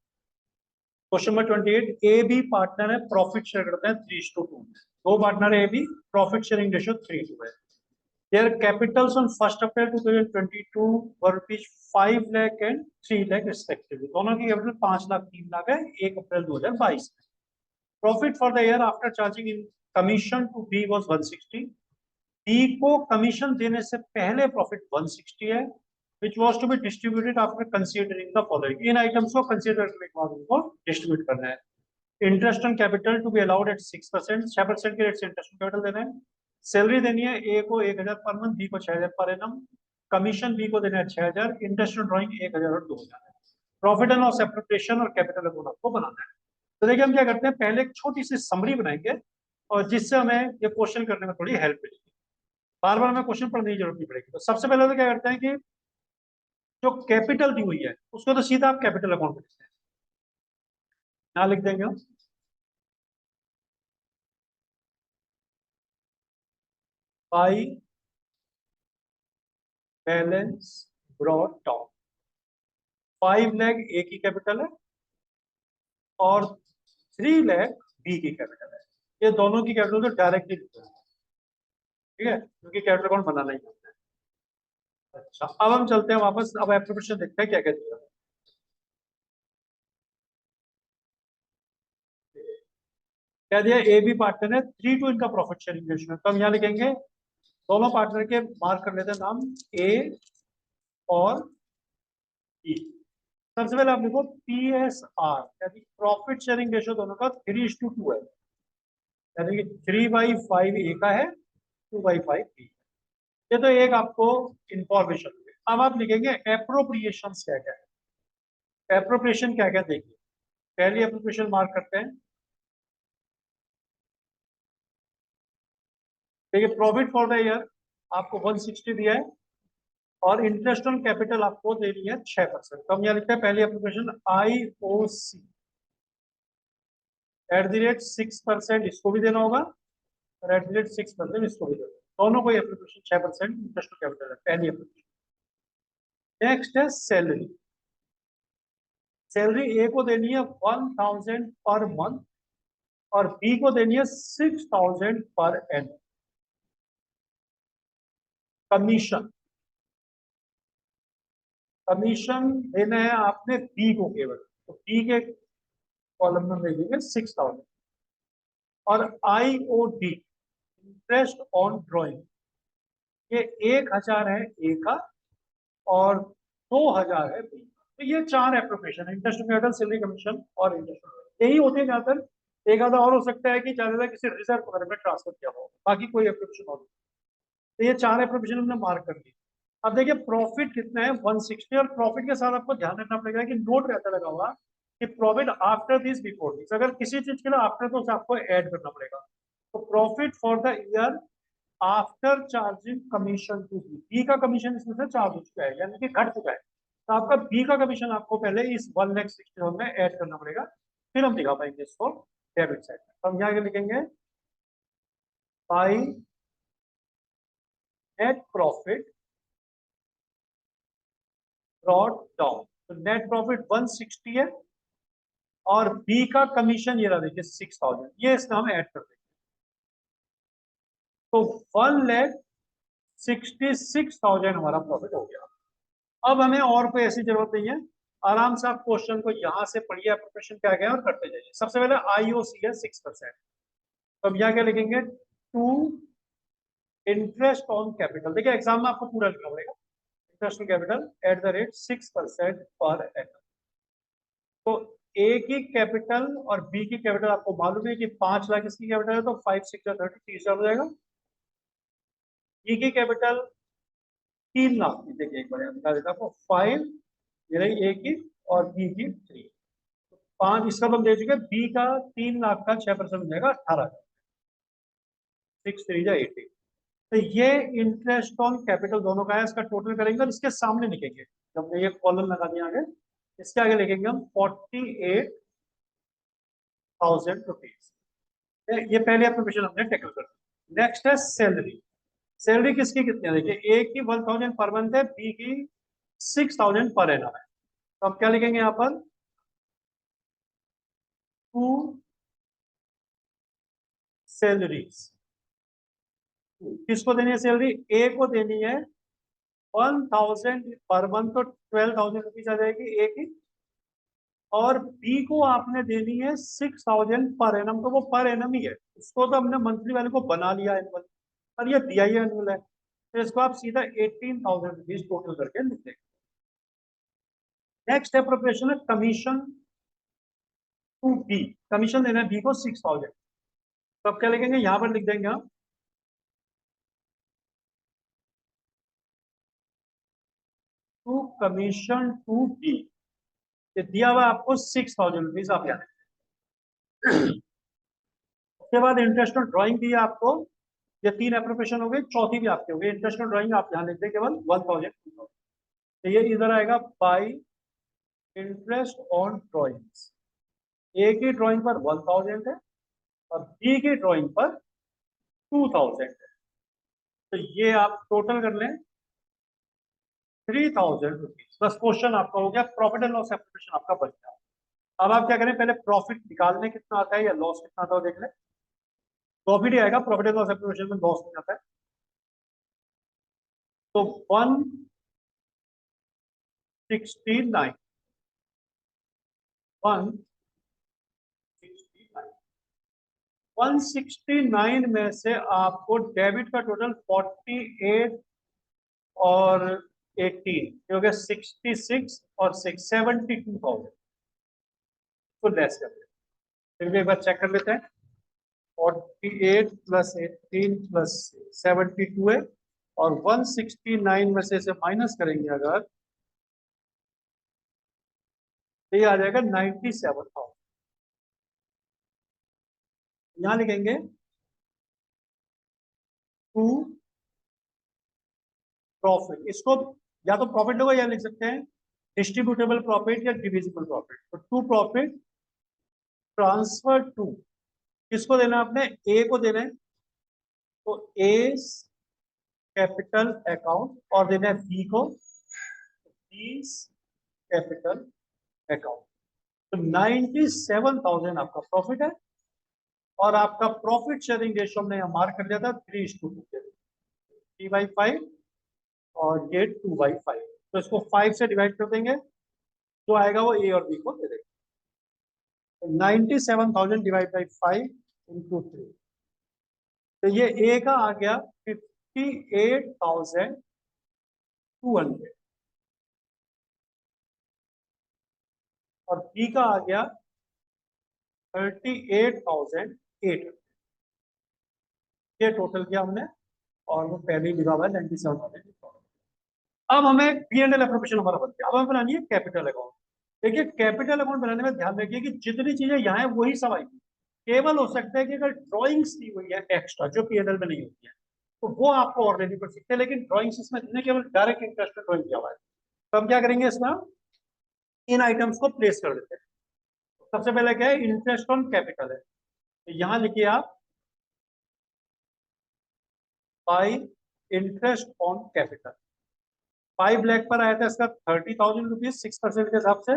Question number 28, A B partner है, प्रॉफिट शेयर करते हैं 3:2, दो पार्टनर है A B, profit sharing ratio 3:2 है। Their capitals on 1st April 2022 were rupees 5 lakh and 3 lakh respectively। दोनों की कैपिटल 5 लाख 3 लाख है 1 अप्रैल 2022 में। Profit for the year after charging in commission to be was 160। बी को कमीशन देने से पहले प्रॉफिट 160 है, which was to be distributed after considering the following। इन आइटम्स को कंसीडर करने के बाद उनको डिस्ट्रीब्यूट करना है। Interest on capital to be allowed at 6%, 6% के रेट से इंटरेस्ट ऑन कैपिटल देना है। सैलरी देनी है ए को 1000 पर मंथ, बी को 6000 पर एनम। कमीशन बी को देना है 6000, इंटरेस्ट ऑन ड्राइंग 1000 और 2000। प्रॉफिट एंड लॉस एप्रोप्रिएशन और कैपिटल अकाउंट आपको बनाना है। तो देखिए हम क्या करते हैं, पहले एक छोटी सी समरी बनाएंगे और जिससे हमें ये क्वेश्चन करने में थोड़ी हेल्प मिलेगी, बार बार हमें क्वेश्चन पढ़ने की जरूरत नहीं पड़ेगी। तो सबसे पहले तो क्या करते हैं कि जो कैपिटल दी हुई है उसको तो सीधा आप कैपिटल अकाउंट में लिखते हैं, यहाँ लिख देंगे हम by balance brought down. 5 lakh A की कैपिटल है और 3 लाख बी की कैपिटल है। ये दोनों की कैपिटल तो डायरेक्टली लिखते हैं, ठीक है, क्योंकि कैपिटल अकाउंट बनाना ही होता है। अच्छा अब हम चलते हैं वापस, अब एप्लीकेशन देखते हैं क्या क्या दिया। क्या दिया, ए बी पार्टनर है, 3:2 इनका प्रॉफिट शेयरिंग रेशियो है, तो हम यहाँ लिखेंगे दोनों पार्टनर के मार्क कर लेते हैं नाम ए और बी। सबसे पहले आप लिखो पी एस आर, यानी प्रॉफिट शेयरिंग रेशियो दोनों का 3:2 है, यानी कि 3/5 ए का है, 2/5 बी। ये तो एक आपको इंफॉर्मेशन। अब आप लिखेंगे एप्रोप्रिएशन क्या क्या है। एप्रोप्रिएशन क्या क्या देखिए, पहली एप्रोप्रिएशन मार्क करते हैं। देखिए प्रॉफिट फॉर द ईयर आपको 160 दिया है और इंटरेस्ट ऑन कैपिटल आपको देनी है 6%। तो हम यहाँ लिखते हैं पहली एप्रोप्रिएशन IOC @6%, इसको भी देना होगा और @6% इसको भी देना, दोनों को एप्रोप्रिएशन 6% इंटरेस्ट ऑन कैपिटल है, पहली एप्रोप्रिएशन। नेक्स्ट है सैलरी। सैलरी ए को देनी है 1000 पर मंथ और बी को देनी है 6000 पर एन। कमीशन, कमीशन देना है आपने बी को केवल, तो बी के कॉलम में भेजेंगे 6000। और IOD इंटरेस्ट ऑन ड्रॉइंग, ये 1000 है ए का और 2000 है बी का। तो ये 4 एप्रोप्रिएशन है, इंटरेस्ट कैपिटल, सैलरी कमीशन और इंटरेस्ट, यही होते हैं ज्यादातर। एक आधा और हो सकता है कि ज्यादा किसी रिजर्व वगैरह में ट्रांसफर किया हो, बाकी कोई एप्रोप्रिएशन और। तो ये 4 एप्रोप्रिएशन हमने मार्क कर ली। अब देखिए प्रॉफिट कितना है 160, और प्रॉफिट के साथ आपको ध्यान रखना पड़ेगा कि नोट रहता लगा हुआ कि profit after this before this, अगर किसी चीज के लिए आफ्टर तो उसे आपको ऐड करना पड़ेगा। तो profit for the year after charging commission to be का कमीशन इसमें से चार्ज हो चुका है, यानी कि घट चुका है, तो आपका बी का कमीशन आपको पहले इस 1,60,000 में ऐड करना पड़ेगा, फिर हम दिखा पाएंगे इसको डेबिट साइड में। तो हम यहाँ लिखेंगे by net profit brought down, तो नेट प्रॉफिट 160 है और बी का कमीशन ये रहा देखिए 6,000, ये इसमें हम ऐड कर देंगे। तो 1,66,000 हमारा प्रॉफिट हो गया। अब हमें और कोई ऐसी जरूरत नहीं है, आराम से आप क्वेश्चन को यहां से पढ़िए, प्रिपरेशन क्या गया और करते जाइए। सबसे पहले आईओसी है 6%, तो अब यहाँ क्या लिखेंगे, टू इंटरेस्ट ऑन कैपिटल। देखिए एग्जाम में आपको पूरा लिखना पड़ेगा, interest on capital at the rate 6% per annum. तो ए की कैपिटल और बी की कैपिटल आपको मालूम है कि 5 लाख इसकी कैपिटल है, तो 5 6 30 30 हो जाएगा। ई की कैपिटल 3 लाख की, देखिए एक बार यहाँ दिखा देता आपको, 5 ये रही ए की और बी की 3, 5 इसका हम दे चुके, बी का 3 लाख का 6% हो जाएगा 18, 6 3 जा 80। तो ये इंटरेस्ट ऑन कैपिटल दोनों का है, इसका टोटल करेंगे और इसके सामने लिखेंगे, जब ये कॉलम लगा दिया आगे, इसके आगे लिखेंगे हम 48,000 रुपीज। ये पहले एप्लीकेशन हमने टैकल कर दी। नेक्स्ट है सैलरी। सैलरी किसकी कितनी है, देखिए ए की 1,000 पर मंथ है, बी की 6,000 पर एनम है। तो हम क्या लिखेंगे यहाँ पर, टू सैलरीज। किसको देनी है सैलरी, ए को देनी है 1,000 पर मंथ, तो 12,000 रुपीज आ जाएगी ए की, और बी को आपने देनी है 6,000 पर एनम, तो वो पर एनम ही है, उसको तो हमने मंथली वाले को बना लिया एनुअल, और ये दिया ही एनुअल है, तो इसको आप सीधा 18,000 रुपीज टोटल करके लिख देंगे। नेक्स्ट है प्रोपोर्शन है कमीशन टू बी, कमीशन देना है बी को 6,000, तो अब क्या लिखेंगे यहां पर लिख देंगे हम टू कमीशन टू बी, ये दिया हुआ आपको 6,000 रुपीज, आप याद रखें। उसके बाद इंटरेस्ट ऑन ड्राइंग दी है आपको, ये 3 एप्रोप्रिएशन हो गई, चौथी भी आपकी हो गई, इंटरेस्ट ऑन ड्राइंग आप यहाँ लिख दें केवल 1,000 2,000, तो ये इधर आएगा बाई इंटरेस्ट ऑन ड्राइंग्स। ए की ड्राइंग पर 1,000 है और बी की ड्राइंग पर 2,000 है, तो ये आप टोटल कर लें 3,000 रुपीज। बस क्वेश्चन आपका हो गया, प्रॉफिट एंड लॉस एप्लीकेशन आपका बच गया। अब आप क्या करें, पहले प्रॉफिट निकालने कितना आता है या लॉस कितना आता है देख लें। प्रॉफिट ही आएगा, प्रॉफिट एंड लॉस एप्लीकेशन में लॉस नहीं आता है। तो 169 169 में से आपको डेबिट का टोटल 48 और 18, ये हो गया 66 और 6 72,000 को लेस कर लेते हैं। फिर भी एक बार चेक कर लेते हैं, 48 प्लस 18 प्लस 72 है, और 169 में से इसे माइनस करेंगे अगर, तो ये आ जाएगा 97,000। यहां लिखेंगे टू प्रॉफिट, इसको या तो प्रॉफिट लोगे या लिख सकते हैं डिस्ट्रीब्यूटेबल प्रॉफिट या डिविजिबल प्रॉफिट। तो टू प्रॉफिट ट्रांसफर टू, किसको देना है आपने, ए को देना है, तो ए कैपिटल अकाउंट, और देना है बी को बी कैपिटल अकाउंट। तो 97,000 आपका प्रॉफिट है, और आपका प्रॉफिट शेयरिंग रेशियो हमने यहाँ मार्क कर दिया था 3:2, 3/5 और ये 2/5, तो इसको 5 से डिवाइड कर देंगे, जो आएगा वो ए और बी को दे देंगे। तो 97,000 डिवाइड बाई 5 इंटू 3, तो ये ए का आ गया 58,200 और बी का आ गया 38,800। ये टोटल किया हमने और वो पहले ही लिखा हुआ है 97,000। अब हमें पी एंड एल एप्रोप्रिएशन हमारा बन गया। अब हमें बनानी है कैपिटल अकाउंट। देखिए कैपिटल अकाउंट बनाने में ध्यान रखिए कि जितनी चीजें यहाँ है वही सब आएगी। केवल हो सकता है कि अगर ड्रॉइंग्स दी हुई है एक्स्ट्रा जो पी एंड एल में नहीं होती है तो वो आपको और लेनी पड़ सकती है, लेकिन ड्रॉइंग्स इसमें नहीं, केवल डायरेक्ट इंटरेस्ट ड्रॉइंग दिया हुआ है। तो हम क्या करेंगे इसमें, इन आइटम्स को प्लेस कर देते हैं। सबसे पहले क्या है, इंटरेस्ट ऑन कैपिटल है, तो यहाँ लिखिए आप by interest on capital. 5 lakh पर आया था इसका 30,000 रुपीज 6% के हिसाब से,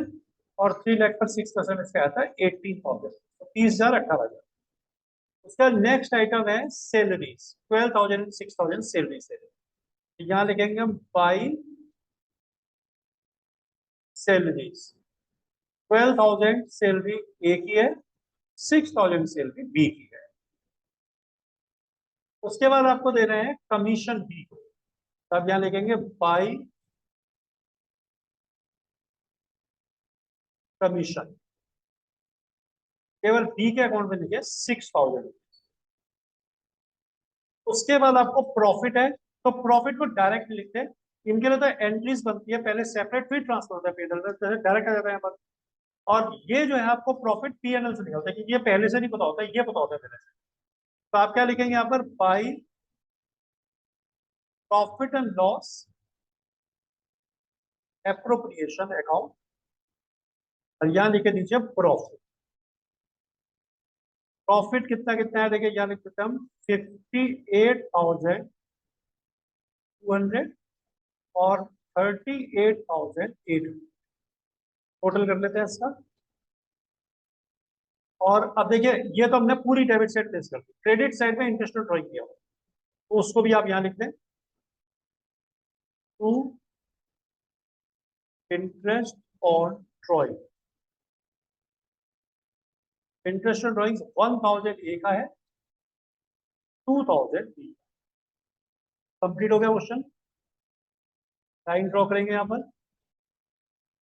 और 3 लाख पर 6% इसका आया था 18,000, तो 30,000 18,000। उसका नेक्स्ट आइटम है सैलरीज, 12,000 6,000 सैलरी से। यहाँ लिखेंगे हम बाई सैलरीज। 12,000 सैलरी ए की है, 6,000 सैलरी बी की है। उसके बाद आपको दे रहे हैं कमीशन बी को, तब यहाँ लिखेंगे बाई कमीशन। केवल बी के अकाउंट में लिखे 6,000। उसके बाद आपको प्रॉफिट है, तो प्रॉफिट को डायरेक्ट लिखते हैं। इनके लिए तो एंट्रीज बनती है, पहले सेपरेट फिर ट्रांसफर होता है पेडल में, डायरेक्ट आ जाता है यहाँ पर। और ये जो है आपको प्रॉफिट पी एन एल से निकलता है, क्योंकि ये पहले से नहीं पता होता है, ये पता होता है पहले से। तो आप क्या लिखेंगे यहाँ पर, by profit and loss appropriation account, और यहाँ लिखे दीजिए प्रॉफिट। प्रॉफिट कितना कितना है देखिए, यहाँ लिख देते हैं हम 58,200 और 38,800, टोटल कर लेते हैं इसका। और अब देखिए ये तो हमने पूरी डेबिट साइड प्लेस कर दी, क्रेडिट साइड में इंटरेस्ट ड्रॉइंग किया हुआ, तो उसको भी आप यहां लिख दें, to interest on drawing. Interest on drawing 1,000 A का है, 2,000 बी। कंप्लीट हो गया क्वेश्चन। लाइन ड्रॉ करेंगे यहाँ पर,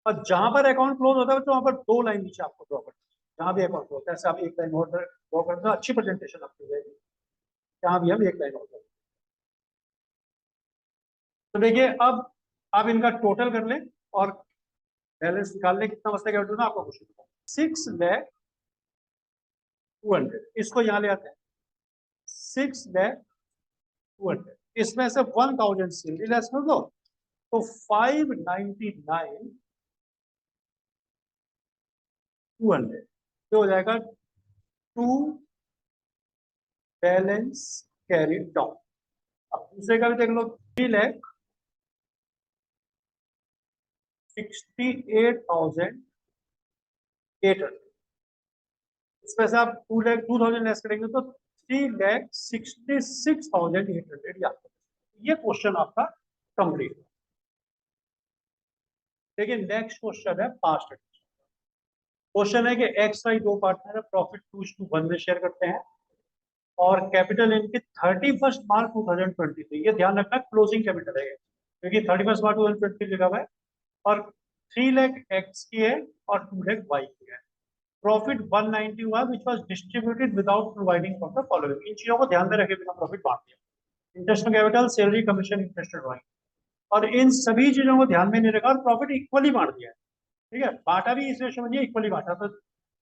और जहां पर अकाउंट क्लोज होता है तो वहां पर 2 लाइन नीचे आपको ड्रॉ करना है। जहां भी अकाउंट क्लोज होता है ऐसे आप एक लाइन और ड्रॉ करते हैं, अच्छी प्रेजेंटेशन आपकी हो जाएगी। जहां भी हम एक लाइन और करते हैं। तो देखिए अब आप इनका टोटल कर लें और बैलेंस निकालने कितना बचता है ना आपको क्वेश्चन 6,200,000, इसको यहाँ ले आते हैं 6,200,000, इसमें से 1,000 सैलरी लेस कर दो, तो 599,200 ये हो जाएगा टू बैलेंस कैरी डाउन। अब दूसरे का भी देख लो, 3,68,800, इसमें से आप 2,000 लेस करेंगे तो 3,66,800। ये क्वेश्चन आपका कंप्लीट। देखिए नेक्स्ट क्वेश्चन है पास्ट एडिशन। क्वेश्चन है कि एक्स वाई दो पार्टनर है, प्रॉफिट 2:1 में शेयर करते हैं, और कैपिटल इनकी 31 मार्च 2023, ये ध्यान रखना क्लोजिंग कैपिटल है क्योंकि 31 मार्च 2023 लिखा हुआ है, और 3 लाख एक्स की है और 2 लाख वाई की है। प्रॉफिट 190 हुआ which was distributed without providing for the following. इन चीजों को ध्यान में रखे बिना प्रॉफिट बांट दिया, interest on capital, salary, commission, interest drawing, और इन सभी चीजों को ध्यान में नहीं रखा और प्रॉफिट इक्वली बांट दिया है। ठीक है, बांटा भी इस रेशो में इक्वली बांटा, तो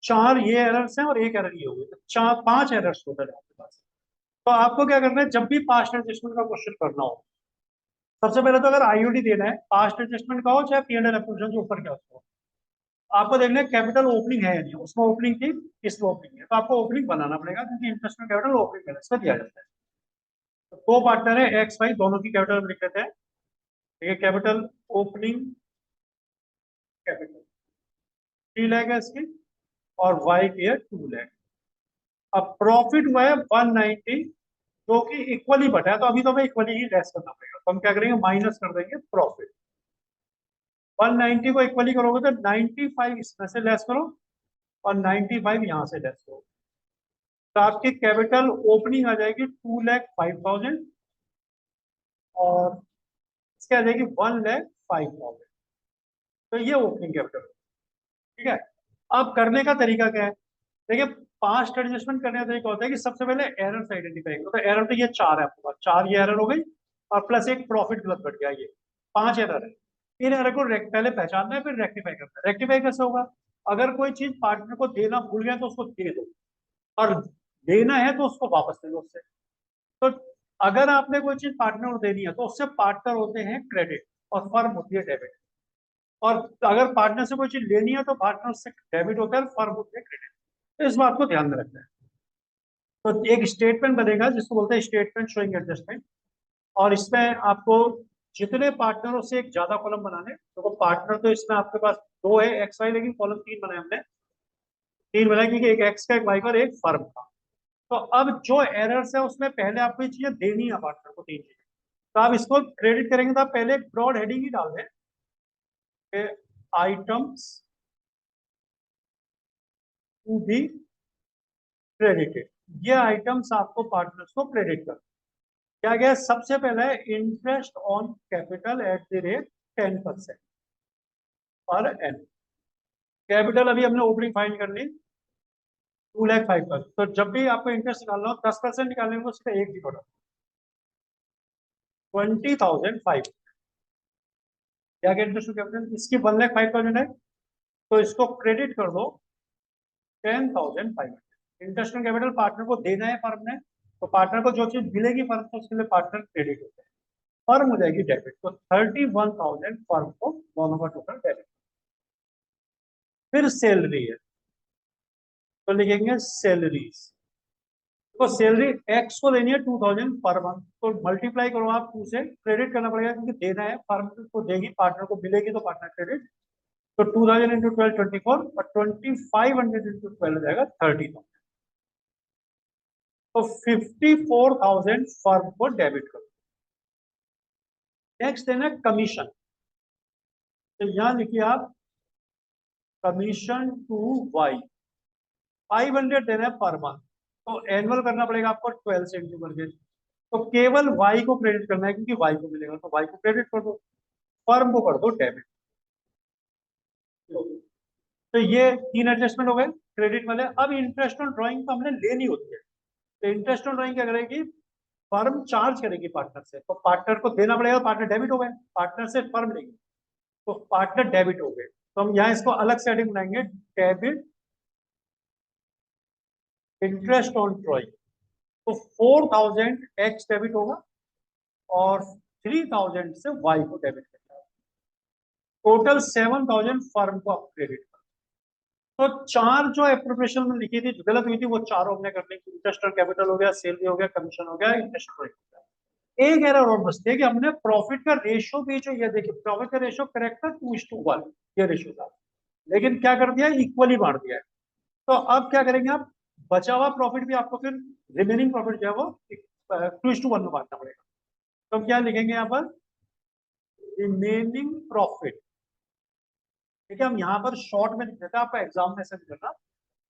4 ये एरर्स हैं और 1 एरर ये हो गई, तो 5 एरर्स टोटल है आपके पास। तो आपको क्या करना है, जब भी पास्ट एडजस्टमेंट का क्वेश्चन करना हो, सबसे पहले तो अगर आईओडी देना है, पास्ट एडजस्टमेंट का हो चाहे पी एंड एल एप्रोप्रिएशन जो ऊपर क्या हो, आपको देखना है कैपिटल ओपनिंग है या नहीं, उसमें ओपनिंग थी, इसमें ओपनिंग है, तो आपको ओपनिंग बनाना पड़ेगा क्योंकि इंटरेस्ट में कैपिटल ओपनिंग बैलेंस में दिया जाता है। तो दो पार्टनर है एक्स वाई, दोनों की कैपिटल लिख देते हैं। ठीक है, कैपिटल ओपनिंग कैपिटल 3 लाख है इसकी, और वाई की है 2 लाख। अब प्रॉफिट हुआ है 190 जो कि इक्वली बटा है, तो अभी तो हमें इक्वली ही लेस करना पड़ेगा, तो हम क्या करेंगे माइनस कर देंगे प्रॉफिट। 190 को इक्वली करोगे तो 95 इसमें से लेस करो और 95 यहां से लेस करो, तो आपकी कैपिटल ओपनिंग आ जाएगी 2,05,000 और इसके आ जाएगी 1,05,000। तो ये ओपनिंग कैपिटल, ठीक है। अब करने का तरीका क्या है? देखिए, पास्ट एडजस्टमेंट करने का तरीका होता है कि सबसे पहले एरर आइडेंटिफाई करो। तो एरर तो ये 4 है आपके पास, 4 ये एरर हो गई और प्लस एक प्रॉफिट गलत बढ़ गया, ये 5 एरर है। इन एरर को पहले पहचानना है, फिर रेक्टिफाई करना है। रेक्टिफाई कैसे होगा? अगर कोई चीज पार्टनर को देना भूल गया तो उसको दे दो, और देना है तो उसको वापस दे दो उससे। तो अगर आपने कोई चीज पार्टनर को देनी है तो उससे पार्टनर होते हैं क्रेडिट और फर्म होती है डेबिट। और अगर पार्टनर से कोई चीज लेनी है तो पार्टनर से डेबिट होता है, फर्म होती है क्रेडिट। तो इस बात को ध्यान में रखना है। तो एक स्टेटमेंट बनेगा जिसको बोलते हैं स्टेटमेंट शोइंग एडजस्टमेंट। और इसमें आपको जितने पार्टनरों से एक ज्यादा कॉलम बनाने, तो पार्टनर तो इसमें आपके पास 2 है एक्स वाई, लेकिन कॉलम 3 बनाए हमने। 3 बनाए क्योंकि एक एक्स का, एक वाई का और एक फर्म का। तो अब जो एरर्स है उसमें पहले आपको ये चीजें देनी है पार्टनर को, 3 चीजें। तो आप इसको क्रेडिट करेंगे तो आप पहले एक ब्रॉड हेडिंग ही डाल दें, आइटम्स टू बी क्रेडिटेड। ये आइटम्स आपको पार्टनर्स को क्रेडिट कर क्या गया? सबसे पहले है interest on capital at the rate 10% पर एन। कैपिटल अभी हमने ओपनिंग फाइंड कर ली 2,05,000। तो जब भी आपको इंटरेस्ट निकालना हो 10% निकालने को उसका एक ही टोटल 20,500। क्या इंटरेस्ट कैपिटल इसकी 1,05,000 है, तो इसको क्रेडिट कर दो 10,500। इंटरेस्ट ऑन कैपिटल पार्टनर को देना है फर्म ने, तो पार्टनर को जो चीज मिलेगी फर्म को उसके लिए पार्टनर क्रेडिट होता है, फर्म हो जाएगी डेबिट। तो 31,000 फर्म को दोनों का टोटल डेबिट। फिर सैलरी है, तो लिखेंगे सैलरीज। तो सैलरी एक्स को देनी है 2,000 पर मंथ, तो मल्टीप्लाई करो आप 2 से, क्रेडिट करना पड़ेगा क्योंकि देना है, फर्म को देगी, पार्टनर को मिलेगी तो पार्टनर क्रेडिट। तो 2,000 इंटू 12 24 और 2,500 इंटू 12 हो जाएगा 30,000। तो 54,000 फर्म को डेबिट करो। नेक्स्ट देना कमीशन। तो यहां लिखिए आप कमीशन टू वाई 500 देना है पर मंथ। तो एनुअल करना पड़ेगा आपको 12 से इंटू करके। तो केवल वाई को क्रेडिट करना है क्योंकि वाई को मिलेगा, तो वाई को क्रेडिट कर दो, फर्म को कर दो डेबिट। तो ये 3 एडजस्टमेंट हो गए क्रेडिट वाले। अब इंटरेस्ट ऑन ड्राइंग तो हमने लेनी होती है। तो इंटरेस्ट ऑन ड्राइंग क्या करेगी? फर्म चार्ज करेगी पार्टनर से, तो पार्टनर को देना पड़ेगा, पार्टनर डेबिट हो गए। पार्टनर से फर्म लेगी तो पार्टनर डेबिट हो गए। तो हम यहाँ इसको अलग से हेडिंग बनाएंगे, डेबिट इंटरेस्ट ऑन ड्राइंग। तो 4,000 एक्स डेबिट होगा और 3,000 से वाई को डेबिट करना है। टोटल 7,000 फर्म को आप क्रेडिट कर। तो 4 जो एप्रोप्रिएशन में लिखी थी जो गलत हुई थी वो चारों हमने कर ली। इंटरेस्ट ऑन कैपिटल हो गया, सैलरी हो गया, कमीशन हो गया, इंटरेस्ट हो गया। एक एरर और बचती है कि हमने प्रॉफिट का रेशियो भी, जो ये देखिए प्रॉफिट का रेशियो करेक्ट था 2:1, ये रेशियो था, लेकिन क्या कर दिया, इक्वली बांट दिया है। तो अब क्या करेंगे आप? बचा हुआ प्रॉफिट भी आपको फिर रिमेनिंग प्रॉफिट जो है वो 2:1 में बांटना पड़ेगा। तो हम क्या लिखेंगे यहाँ पर? Remaining profit. ठीक है, हम यहाँ पर शॉर्ट में लिख देते हैं, आपका एग्जाम में ऐसा नहीं करना।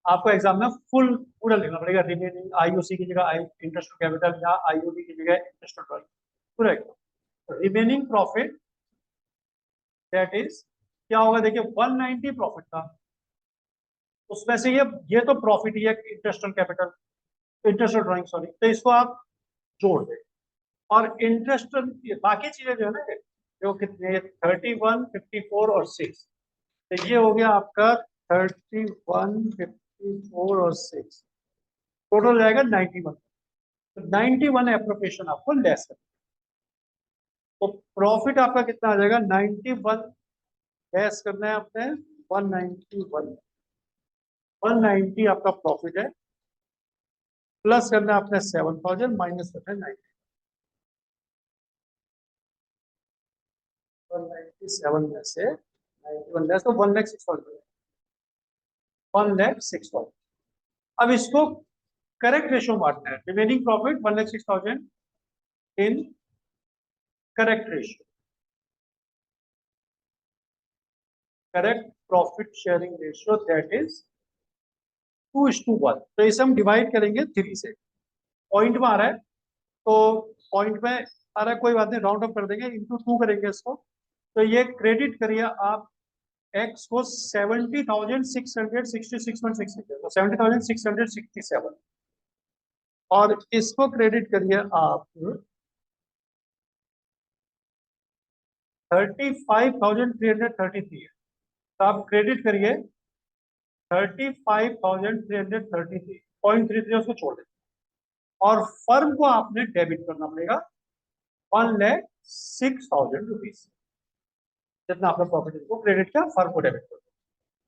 आपको एग्जाम में फुल पूरा लिखना पड़ेगा। रिमेनिंग आईओसी की जगह आई इंटरेस्ट कैपिटल, या आईओडी की जगह इंटरेस्ट पूरा एकदम। रिमेनिंग प्रॉफिट दैट इज क्या होगा? देखिए 190 प्रॉफिट था, उसमें से ये तो प्रॉफिट ही है interest on capital, interest on drawing sorry, तो इसको आप जोड़ दें। और इंटरेस्ट बाकी चीजें जो है ना, जो कितने 31 54 और 6, तो ये हो गया आपका 31 54 और 6, टोटल हो जाएगा 91। तो 91 एप्रोप्रिएशन आपको लेस है। तो प्रॉफिट आपका कितना आ जाएगा? 91 लेस करना है आपने 191, 190 आपका प्रॉफिट है, प्लस करना है आपने 7,000, माइनस करना है 90, 197 में से 91 लेस तो 1,06,000, 1,06,000। अब इसको करेक्ट रेशियो बांटना है। Remaining profit 1,06,000 in correct ratio, correct profit sharing ratio that is 2:1। तो इसे हम डिवाइड करेंगे 3 से। पॉइंट में आ रहा है तो पॉइंट में अरे कोई बात नहीं, राउंड अप कर देंगे, इंटू 2 करेंगे इसको। तो ये क्रेडिट करिए आप एक्स को 70,666.6 तो 70,667, और इसको क्रेडिट करिए आप 35,333 है। तो आप क्रेडिट करिए 35,333.33, उसको छोड़ दें। और फर्म को आपने डेबिट करना पड़ेगा 1,06,000 रुपीज, जितना आपने प्रॉपर्टी को क्रेडिट किया फर्म को डेबिट कर दो।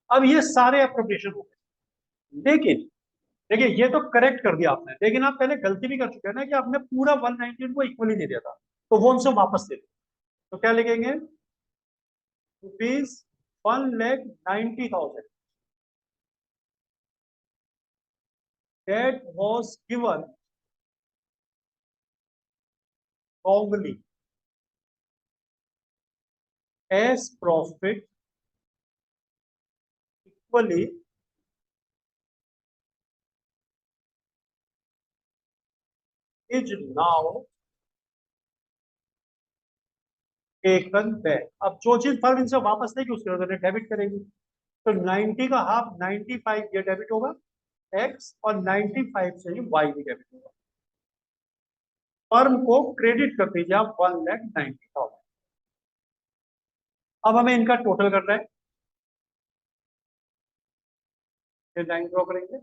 अब ये सारे अप्रोप्रिएशन हो गए, लेकिन देखिए ये तो करेक्ट कर दिया आपने, लेकिन आप पहले गलती भी कर चुके हैं ना कि आपने पूरा 119 को इक्वली दे दिया था, तो वो उनसे वापस दे दो। तो क्या लिखेंगे, ₹1,90,000 that was given wrongly as profit equally is now taken back। अब जो चीज फर्म इनसे वापस लेगी उसके बाद डेबिट करेगी। तो 90 का हाफ 95 ये डेबिट होगा एक्स, और 95 से ही वाई भी डेबिट होगा। फर्म को क्रेडिट कर दीजिए आप 1,90,000। अब हमें इनका टोटल करना है, लाइन ड्रॉ करेंगे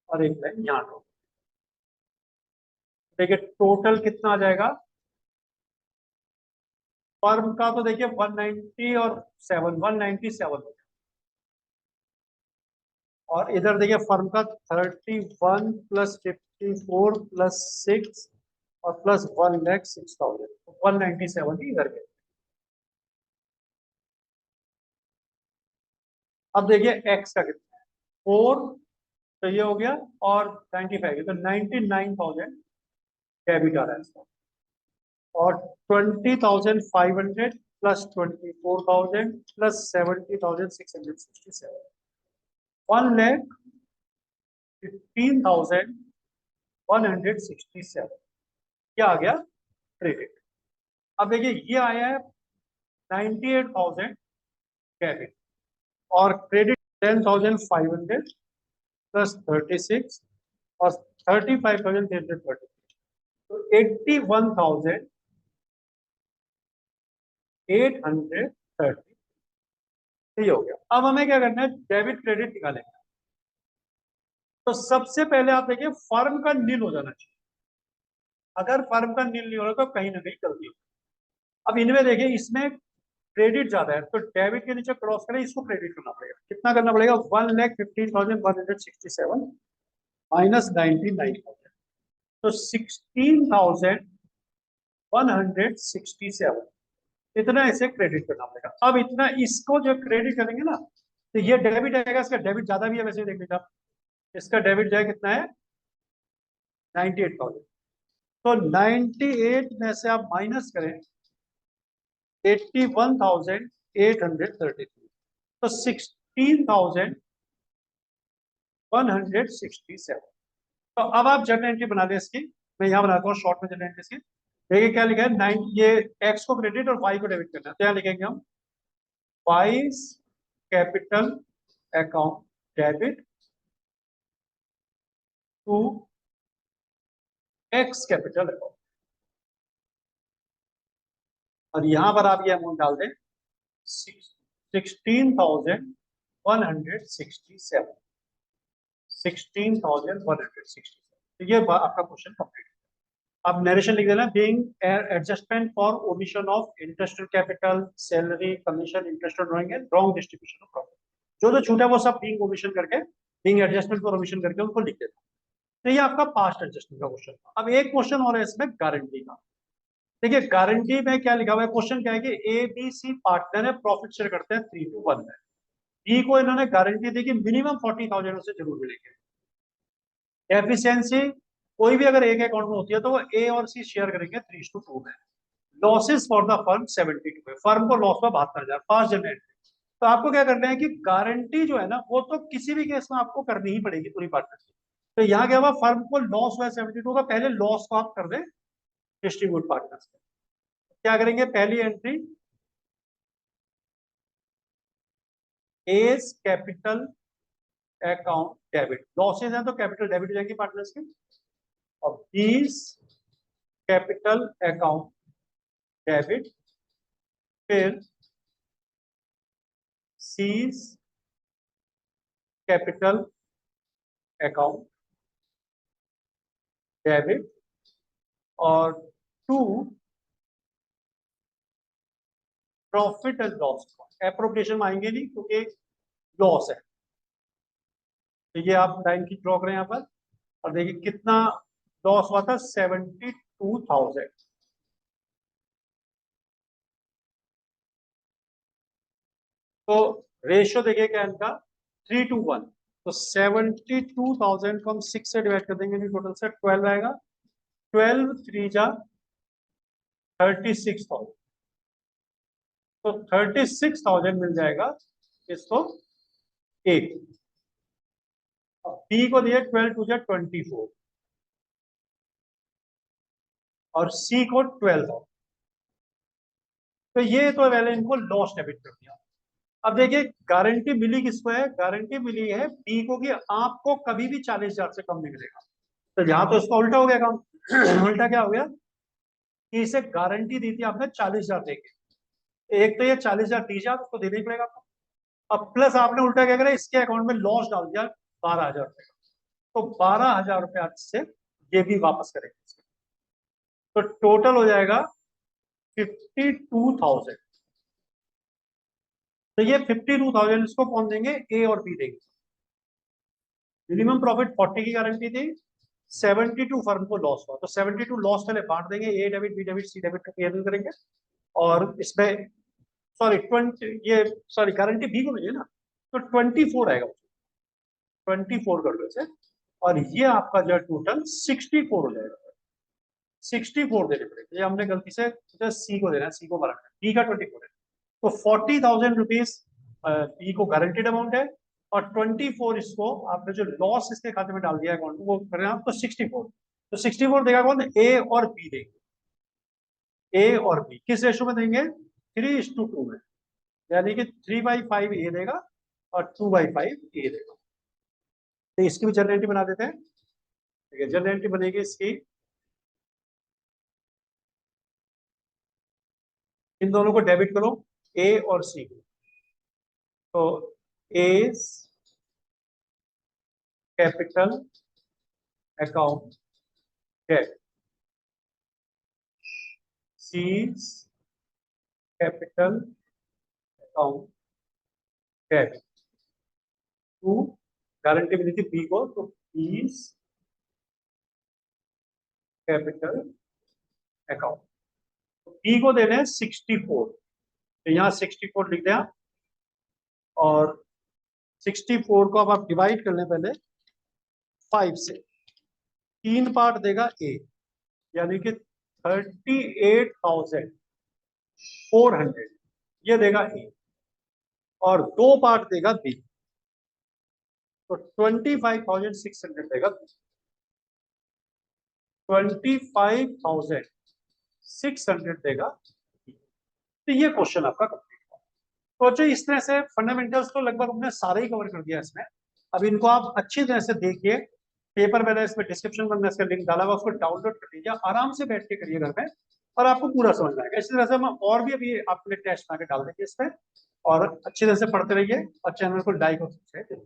और एक लाइन यहाँ ड्रॉ। देखिए टोटल कितना आ जाएगा फर्म का, तो देखिए 190 और 7 197 हो गया, और इधर देखिए फर्म का 31 प्लस 54 प्लस 6 और प्लस 1,06,000, 197 ही इधर के। अब देखिए एक्स का कितना है 4, तो ये हो गया, और 95 तो 99,000 डेबिट आ रहा है इसका, और 20,500 प्लस 24,000 प्लस 70,667, 1,15,167 क्या आ गया क्रेडिट। अब देखिए ये आया है 98,000 डेबिट, और क्रेडिट 10,500 प्लस 36 और 35,330, तो 81,830 ये हो गया। अब हमें क्या करना है, डेबिट क्रेडिट निकालेंगे। तो सबसे पहले आप देखिए फर्म का नील हो जाना चाहिए, अगर फर्म का नील नहीं हो रहा तो कहीं ना कहीं गलती हो। अब इनमें देखिए इसमें क्रेडिट ज्यादा है, तो डेबिट के नीचे क्रॉस करें, इसको क्रेडिट करना पड़ेगा। कितना करना पड़ेगा, 1,15,167 माइनस 99,000, तो 16,167 इतना इसे क्रेडिट करना पड़ेगा। अब इतना इसको जो क्रेडिट करेंगे ना, तो ये डेबिट आएगा, इसका डेबिट ज्यादा भी है वैसे देख लीजिए आप, इसका डेबिट जाए कितना है 98,000, तो 98 में से आप माइनस करें 81,833, तो 16,167। तो अब आप जर्नल एंट्री बना दें इसकी, मैं यहाँ बनाता हूँ शॉर्ट में जर्नल एंट्री इसकी। देखिए क्या लिखा है, 9 ये एक्स को क्रेडिट और वाई को डेबिट करना है, तो यहाँ लिखेंगे हम Y's capital account debit to X capital account, और यहां पर आप ये अमाउंट डाल दें 16,167, 16,167। तो ये आपका क्वेश्चन कंप्लीट। अब नरेशन लिख देना, being adjustment for omission of interested capital, salary, commission, interest drawing and wrong distribution of profit, जो जो छूटा है वो सब बीइंग ओमिशन करके, बीइंग एडजस्टमेंट फॉर ओमिशन करके उनको लिख देना। तो ये आपका पास्ट एडजस्टमेंट का क्वेश्चन था। अब एक क्वेश्चन और है इसमें गारंटी का। देखिए गारंटी में क्या लिखा हुआ है, क्वेश्चन क्या है कि ए बी सी पार्टनर है, प्रॉफिट शेयर करते हैं 3:1 में। बी को इन्होंने गारंटी दी कि मिनिमम 40,000 से जरूर मिलेंगे। एफिशिएंसी कोई भी अगर एक अकाउंट में होती है तो वो ए और सी शेयर करेंगे 3:2 में। लॉसेस फॉर द फर्म 72 है, फर्म को लॉस में 72,000, फास्ट जनरेट। तो आपको क्या करना है कि गारंटी जो है ना वो तो किसी भी केस में आपको करनी ही पड़ेगी पूरी पार्टनरशिप। तो यहाँ क्या हुआ, फर्म को लॉस हुआ 72 का, पहले लॉस को आप कर दें डिस्ट्रीब्यूट पार्टनर्स में। क्या करेंगे, पहली entry A's capital account debit, losses है तो कैपिटल डेबिट हो जाएगी पार्टनर्स की, और बीस कैपिटल अकाउंट डेबिट, फिर सीज कैपिटल अकाउंट डेबिट, और to profit and loss. Appropriation आएंगे नहीं क्योंकि लॉस है। तो ये आप लाइन की ड्रॉ करें यहाँ पर, और देखिए कितना लॉस हुआ था, 72,000। तो रेशियो देखिए क्या इनका, 3:1। तो 72,000 को हम 6 से डिवाइड कर देंगे, टोटल से 12 आएगा। 12 3 जा 36,000। तो 36,000 मिल जाएगा इसको एक। बी को दिए 12 2 जा 24, और सी को 12,000। तो ये तो पहले इनको लॉस डेबिट कर दिया। अब देखिए गारंटी मिली किसको है, गारंटी मिली है बी को कि आपको कभी भी 40,000 से कम नहीं मिलेगा। तो यहाँ तो इसका उल्टा हो गया काम। उल्टा क्या हो गया कि इसे गारंटी दी थी आपने 40,000 देके, एक तो ये 40,000 दीजिए आप उसको देना ही पड़ेगा आपको। अब प्लस आपने उल्टा क्या करा, इसके अकाउंट में लॉस डाल दिया 12,000 रुपए का। तो 12,000 रुपए आज से ये भी वापस करेंगे। तो टोटल हो जाएगा 52,000। तो ये 52,000 इसको कौन देंगे, ए और बी देंगे। मिनिमम प्रॉफिट 40 की गारंटी थी, 72 फर्म को लॉस हुआ, तो 72 लॉस पहले बांट देंगे, A debit B debit C debit का करेंगे। और इसमें सॉरी 20 ये सॉरी गारंटी बी को मिली ना, तो 24 आएगा, 24 कर लो इसे, और ये आपका जो टोटल 64 हो जाएगा। 64 देने पड़ेगा, ये हमने गलती से सी को देना है, सी को भरना है, बी का 24 है। तो 40,000 रुपीज बी को गारंटीड अमाउंट है, और 24 इसको आपने जो लॉस इसके खाते में डाल दिया अकाउंट वो करें आप, तो 64। तो 64 देगा कौन, ए और बी देंगे। ए और बी किस रेशो में देंगे, 3:2 में, यानी कि 3/5 ए देगा और 2/5 ए देगा। तो इसकी भी जर्नल एंट्री बना देते हैं। ठीक है, जर्नल एंट्री बनेगी इसकी, इन दोनों को डेबिट करो, ए और सी को। तो A capital account debit, C capital account debit, to guarantee मिली थी बी को, तो बीस कैपिटल अकाउंट। बी को देने हैं 64, तो यहाँ 64 लिख दिया, और 64 को अब आप डिवाइड कर लें पहले 5 से। 3 पार्ट देगा ए, यानी कि 38,400 ये देगा ए, और 2 पार्ट देगा बी, तो 25,600 देगा। 25,600 देगा। तो ये क्वेश्चन आपका कंप्लीट हुआ। तो जो इस तरह से फंडामेंटल्स तो लगभग हमने सारे ही कवर कर दिया इसमें। अब इनको आप अच्छी तरह से देखिए, पेपर मैंने इसमें डिस्क्रिप्शन में मैंने इसका लिंक डाला हुआ, उसको डाउनलोड कर लीजिए, आराम से बैठ के करिए घर में, और आपको पूरा समझ में आएगा। इसी तरह से हम और भी अभी आपके लिए टेस्ट बना के डाल देंगे इसमें, और अच्छी तरह से पढ़ते रहिए, और चैनल को लाइक और सब्सक्राइब करिए।